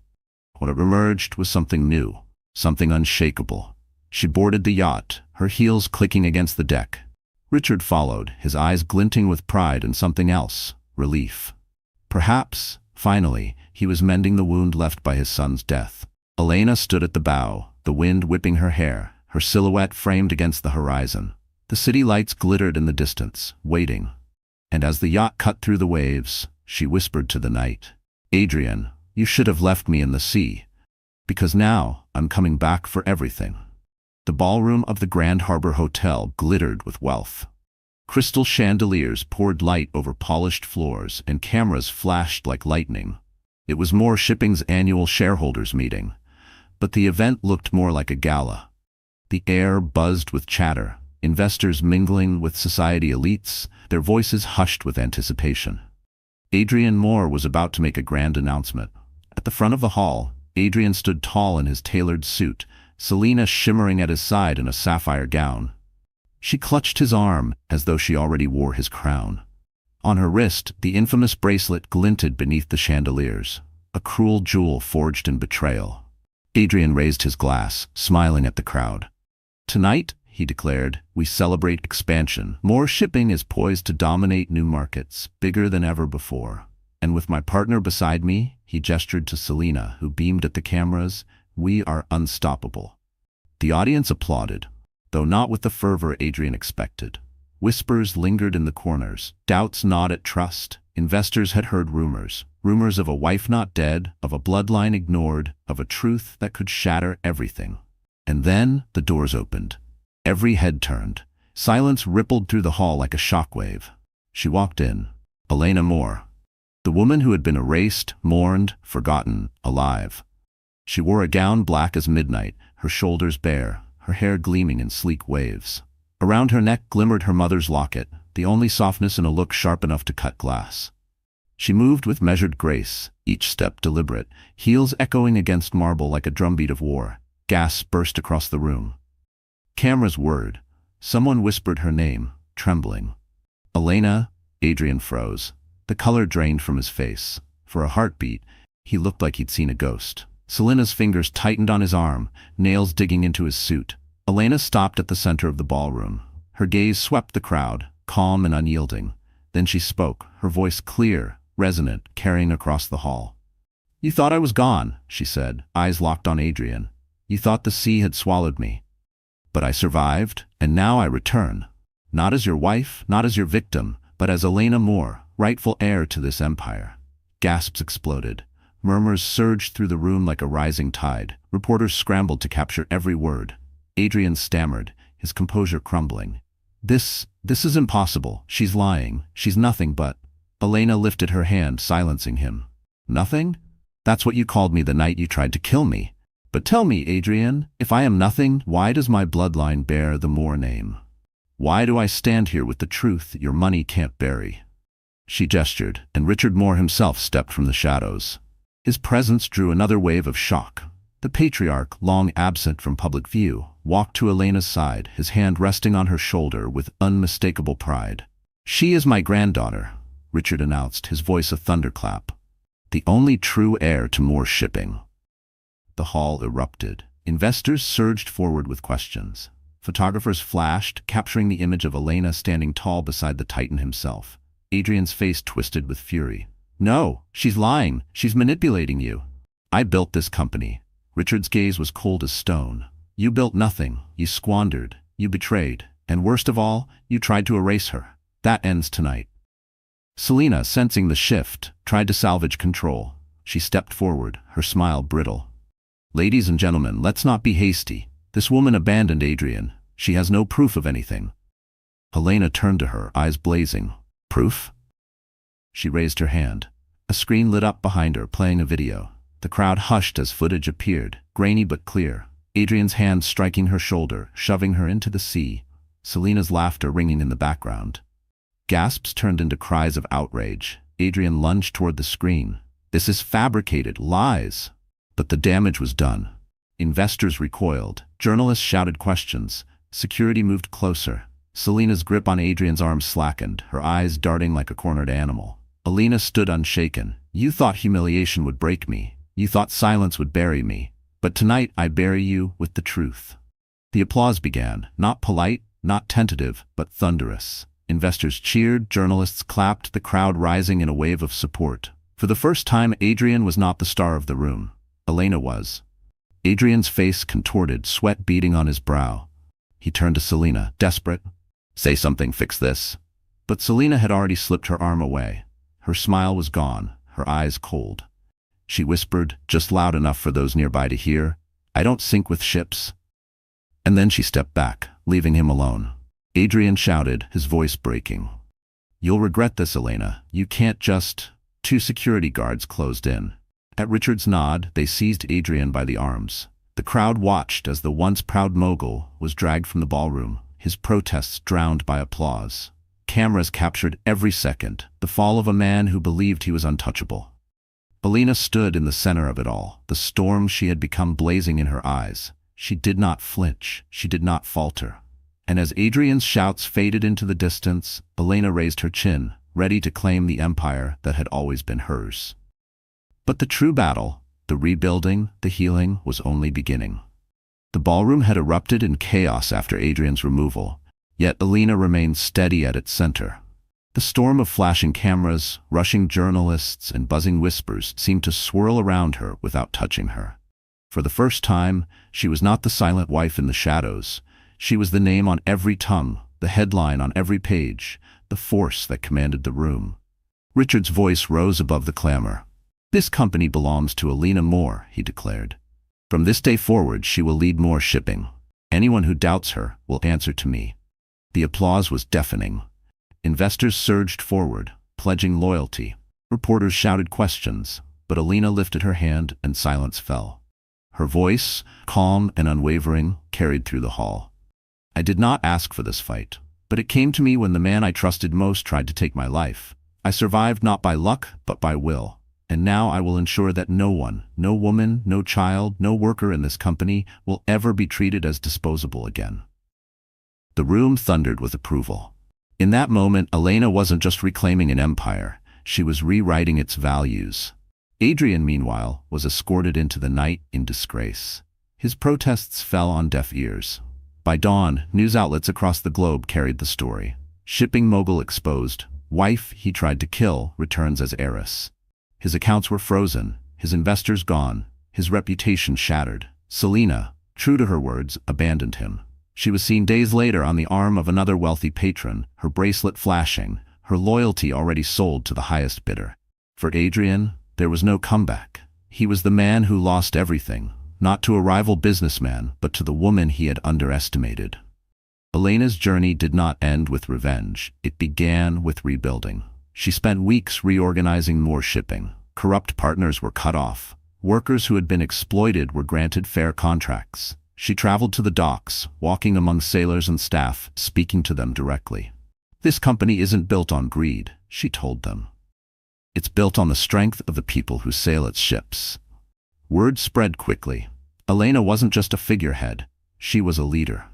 What emerged was something new, something unshakable. She boarded the yacht, her heels clicking against the deck. Richard followed, his eyes glinting with pride and something else, relief. Perhaps, finally, he was mending the wound left by his son's death. Elena stood at the bow, the wind whipping her hair, her silhouette framed against the horizon. The city lights glittered in the distance, waiting. And as the yacht cut through the waves, she whispered to the night, "Adrian, you should have left me in the sea, because now I'm coming back for everything." The ballroom of the Grand Harbor Hotel glittered with wealth. Crystal chandeliers poured light over polished floors, and cameras flashed like lightning. It was Moore Shipping's annual shareholders meeting, but the event looked more like a gala. The air buzzed with chatter, investors mingling with society elites, their voices hushed with anticipation. Adrian Moore was about to make a grand announcement. At the front of the hall, Adrian stood tall in his tailored suit, Selena shimmering at his side in a sapphire gown. She clutched his arm as though she already wore his crown. On her wrist, the infamous bracelet glinted beneath the chandeliers, a cruel jewel forged in betrayal. Adrian raised his glass, smiling at the crowd. "Tonight," he declared, "we celebrate expansion. Moore Shipping is poised to dominate new markets, bigger than ever before. And with my partner beside me," he gestured to Selena, who beamed at the cameras, "we are unstoppable." The audience applauded, though not with the fervor Adrian expected. Whispers lingered in the corners, doubts gnawed at trust. Investors had heard rumors of a wife not dead, of a bloodline ignored, of a truth that could shatter everything. And then the doors opened. Every head turned. Silence rippled through the hall like a shockwave. She walked in. Elena Moore. The woman who had been erased, mourned, forgotten, alive. She wore a gown black as midnight, her shoulders bare, her hair gleaming in sleek waves. Around her neck glimmered her mother's locket, the only softness in a look sharp enough to cut glass. She moved with measured grace, each step deliberate, heels echoing against marble like a drumbeat of war. Gasps burst across the room. Cameras whirred. Someone whispered her name, trembling. "Elena." Adrian froze. The color drained from his face. For a heartbeat, he looked like he'd seen a ghost. Selena's fingers tightened on his arm, nails digging into his suit. Elena stopped at the center of the ballroom. Her gaze swept the crowd, calm and unyielding. Then she spoke, her voice clear, resonant, carrying across the hall. "You thought I was gone," she said, eyes locked on Adrian. "You thought the sea had swallowed me. But I survived, and now I return. Not as your wife, not as your victim, but as Elena Moore, rightful heir to this empire." Gasps exploded. Murmurs surged through the room like a rising tide. Reporters scrambled to capture every word. Adrian stammered, his composure crumbling. This is impossible. She's lying. She's nothing but..." Elena lifted her hand, silencing him. "Nothing? That's what you called me the night you tried to kill me. But tell me, Adrian, if I am nothing, why does my bloodline bear the Moore name? Why do I stand here with the truth your money can't bury? She gestured, and Richard Moore himself stepped from the shadows. His presence drew another wave of shock. The patriarch, long absent from public view, walked to Elena's side, his hand resting on her shoulder with unmistakable pride. "She is my granddaughter," Richard announced, his voice a thunderclap. "The only true heir to Moore Shipping." The hall erupted. Investors surged forward with questions. Photographers flashed, capturing the image of Elena standing tall beside the Titan himself. Adrian's face twisted with fury. "No, she's lying. She's manipulating you. I built this company." Richard's gaze was cold as stone. "You built nothing. You squandered. You betrayed. And worst of all, you tried to erase her. That ends tonight." Selena, sensing the shift, tried to salvage control. She stepped forward, her smile brittle. "Ladies and gentlemen, let's not be hasty. This woman abandoned Adrian. She has no proof of anything." Elena turned to her, eyes blazing. "Proof?" She raised her hand. A screen lit up behind her, playing a video. The crowd hushed as footage appeared, grainy but clear. Adrian's hand striking her shoulder, shoving her into the sea. Selena's laughter ringing in the background. Gasps turned into cries of outrage. Adrian lunged toward the screen. "This is fabricated, lies." But the damage was done. Investors recoiled. Journalists shouted questions. Security moved closer. Selena's grip on Adrian's arm slackened, her eyes darting like a cornered animal. Elena stood unshaken. "You thought humiliation would break me. You thought silence would bury me. But tonight I bury you with the truth." The applause began, not polite, not tentative, but thunderous. Investors cheered, journalists clapped, the crowd rising in a wave of support. For the first time, Adrian was not the star of the room. Elena was. Adrian's face contorted, sweat beading on his brow. He turned to Selena, desperate. "Say something, fix this." But Selena had already slipped her arm away. Her smile was gone, her eyes cold. She whispered, just loud enough for those nearby to hear, "I don't sink with ships." And then she stepped back, leaving him alone. Adrian shouted, his voice breaking. "You'll regret this, Elena. You can't just—" Two security guards closed in. At Richard's nod, they seized Adrian by the arms. The crowd watched as the once proud mogul was dragged from the ballroom, his protests drowned by applause. Cameras captured every second, the fall of a man who believed he was untouchable. Elena stood in the center of it all, the storm she had become blazing in her eyes. She did not flinch, she did not falter. And as Adrian's shouts faded into the distance, Elena raised her chin, ready to claim the empire that had always been hers. But the true battle, the rebuilding, the healing, was only beginning. The ballroom had erupted in chaos after Adrian's removal, yet Elena remained steady at its center. The storm of flashing cameras, rushing journalists, and buzzing whispers seemed to swirl around her without touching her. For the first time, she was not the silent wife in the shadows. She was the name on every tongue, the headline on every page, the force that commanded the room. Richard's voice rose above the clamor. "This company belongs to Elena Moore," he declared. "From this day forward, she will lead Moore Shipping. Anyone who doubts her will answer to me." The applause was deafening. Investors surged forward, pledging loyalty. Reporters shouted questions, but Elena lifted her hand and silence fell. Her voice, calm and unwavering, carried through the hall. "I did not ask for this fight, but it came to me when the man I trusted most tried to take my life. I survived not by luck, but by will. And now I will ensure that no one, no woman, no child, no worker in this company will ever be treated as disposable again." The room thundered with approval. In that moment, Elena wasn't just reclaiming an empire, she was rewriting its values. Adrian, meanwhile, was escorted into the night in disgrace. His protests fell on deaf ears. By dawn, news outlets across the globe carried the story. Shipping mogul exposed, wife he tried to kill returns as heiress. His accounts were frozen, his investors gone, his reputation shattered. Selena, true to her words, abandoned him. She was seen days later on the arm of another wealthy patron, her bracelet flashing, her loyalty already sold to the highest bidder. For Adrian, there was no comeback. He was the man who lost everything, not to a rival businessman, but to the woman he had underestimated. Elena's journey did not end with revenge. It began with rebuilding. She spent weeks reorganizing Moore Shipping. Corrupt partners were cut off. Workers who had been exploited were granted fair contracts. She traveled to the docks, walking among sailors and staff, speaking to them directly. "This company isn't built on greed," she told them. "It's built on the strength of the people who sail its ships." Word spread quickly. Elena wasn't just a figurehead, she was a leader.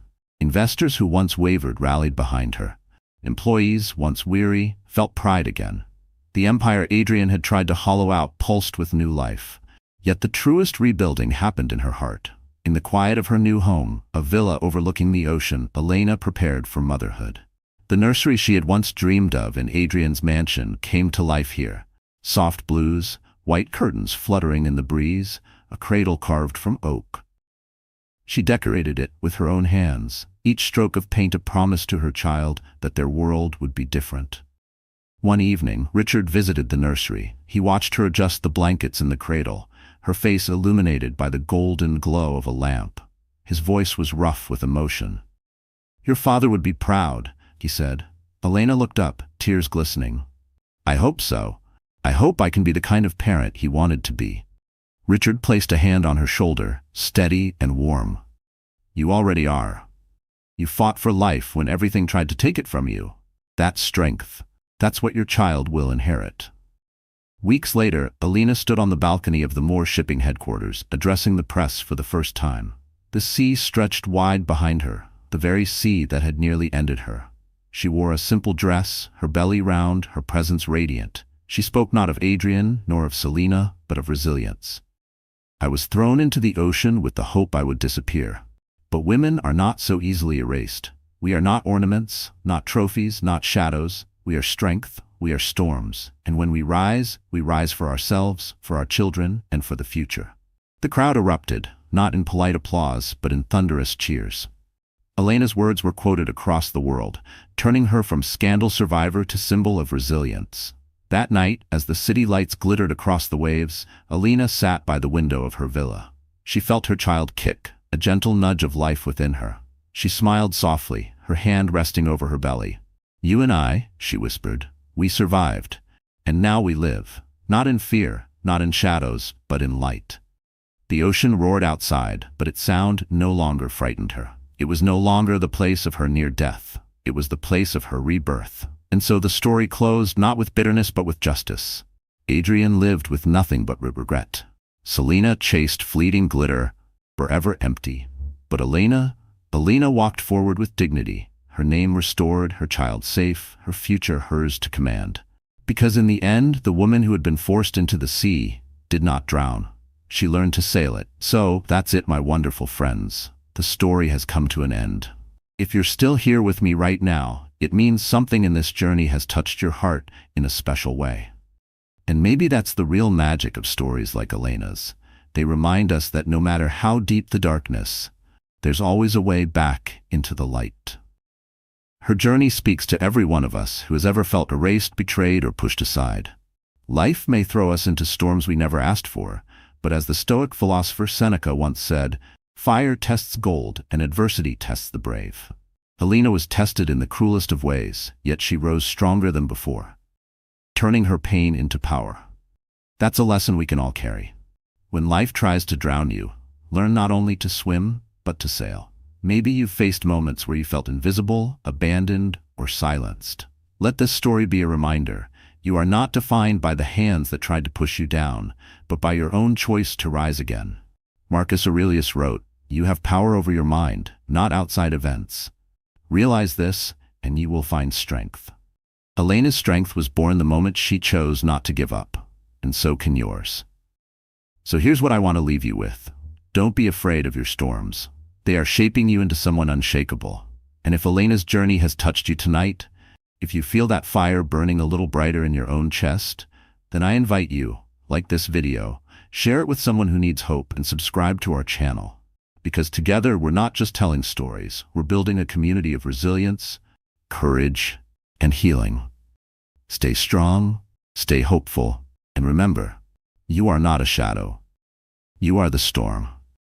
Investors who once wavered rallied behind her. Employees, once weary, felt pride again. The empire Adrian had tried to hollow out pulsed with new life. Yet the truest rebuilding happened in her heart. In the quiet of her new home, a villa overlooking the ocean, Elena prepared for motherhood. The nursery she had once dreamed of in Adrian's mansion came to life here. Soft blues, white curtains fluttering in the breeze, a cradle carved from oak. She decorated it with her own hands, each stroke of paint a promise to her child that their world would be different. One evening, Richard visited the nursery. He watched her adjust the blankets in the cradle, her face illuminated by the golden glow of a lamp. His voice was rough with emotion. "Your father would be proud," he said. Elena looked up, tears glistening. "I hope so. I hope I can be the kind of parent he wanted to be." Richard placed a hand on her shoulder, steady and warm. "You already are. You fought for life when everything tried to take it from you. That's strength. That's what your child will inherit." Weeks later, Elena stood on the balcony of the Moore shipping headquarters, addressing the press for the first time. The sea stretched wide behind her, the very sea that had nearly ended her. She wore a simple dress, her belly round, her presence radiant. She spoke not of Adrian, nor of Selena, but of resilience. "I was thrown into the ocean with the hope I would disappear. But women are not so easily erased. We are not ornaments, not trophies, not shadows. We are strength, we are storms, and when we rise for ourselves, for our children, and for the future." The crowd erupted, not in polite applause, but in thunderous cheers. Elena's words were quoted across the world, turning her from scandal survivor to symbol of resilience. That night, as the city lights glittered across the waves, Elena sat by the window of her villa. She felt her child kick, a gentle nudge of life within her. She smiled softly, her hand resting over her belly. "You and I," she whispered, "we survived. And now we live, not in fear, not in shadows, but in light." The ocean roared outside, but its sound no longer frightened her. It was no longer the place of her near death. It was the place of her rebirth. And so the story closed not with bitterness but with justice. Adrian lived with nothing but regret. Selena chased fleeting glitter, forever empty. But Elena walked forward with dignity, her name restored, her child safe, her future hers to command. Because in the end, the woman who had been forced into the sea did not drown. She learned to sail it. So, that's it, my wonderful friends. The story has come to an end. If you're still here with me right now, it means something in this journey has touched your heart in a special way. And maybe that's the real magic of stories like Elena's. They remind us that no matter how deep the darkness, there's always a way back into the light. Her journey speaks to every one of us who has ever felt erased, betrayed, or pushed aside. Life may throw us into storms we never asked for, but as the Stoic philosopher Seneca once said, "Fire tests gold, and adversity tests the brave." Elena was tested in the cruelest of ways, yet she rose stronger than before, turning her pain into power. That's a lesson we can all carry. When life tries to drown you, learn not only to swim, but to sail. Maybe you've faced moments where you felt invisible, abandoned, or silenced. Let this story be a reminder. You are not defined by the hands that tried to push you down, but by your own choice to rise again. Marcus Aurelius wrote, "You have power over your mind, not outside events. Realize this, and you will find strength." Elena's strength was born the moment she chose not to give up, and so can yours. So here's what I want to leave you with. Don't be afraid of your storms. They are shaping you into someone unshakable. And if Elena's journey has touched you tonight, if you feel that fire burning a little brighter in your own chest, then I invite you, like this video, share it with someone who needs hope and subscribe to our channel. Because together we're not just telling stories, we're building a community of resilience, courage, and healing. Stay strong, stay hopeful, and remember, you are not a shadow. You are the storm.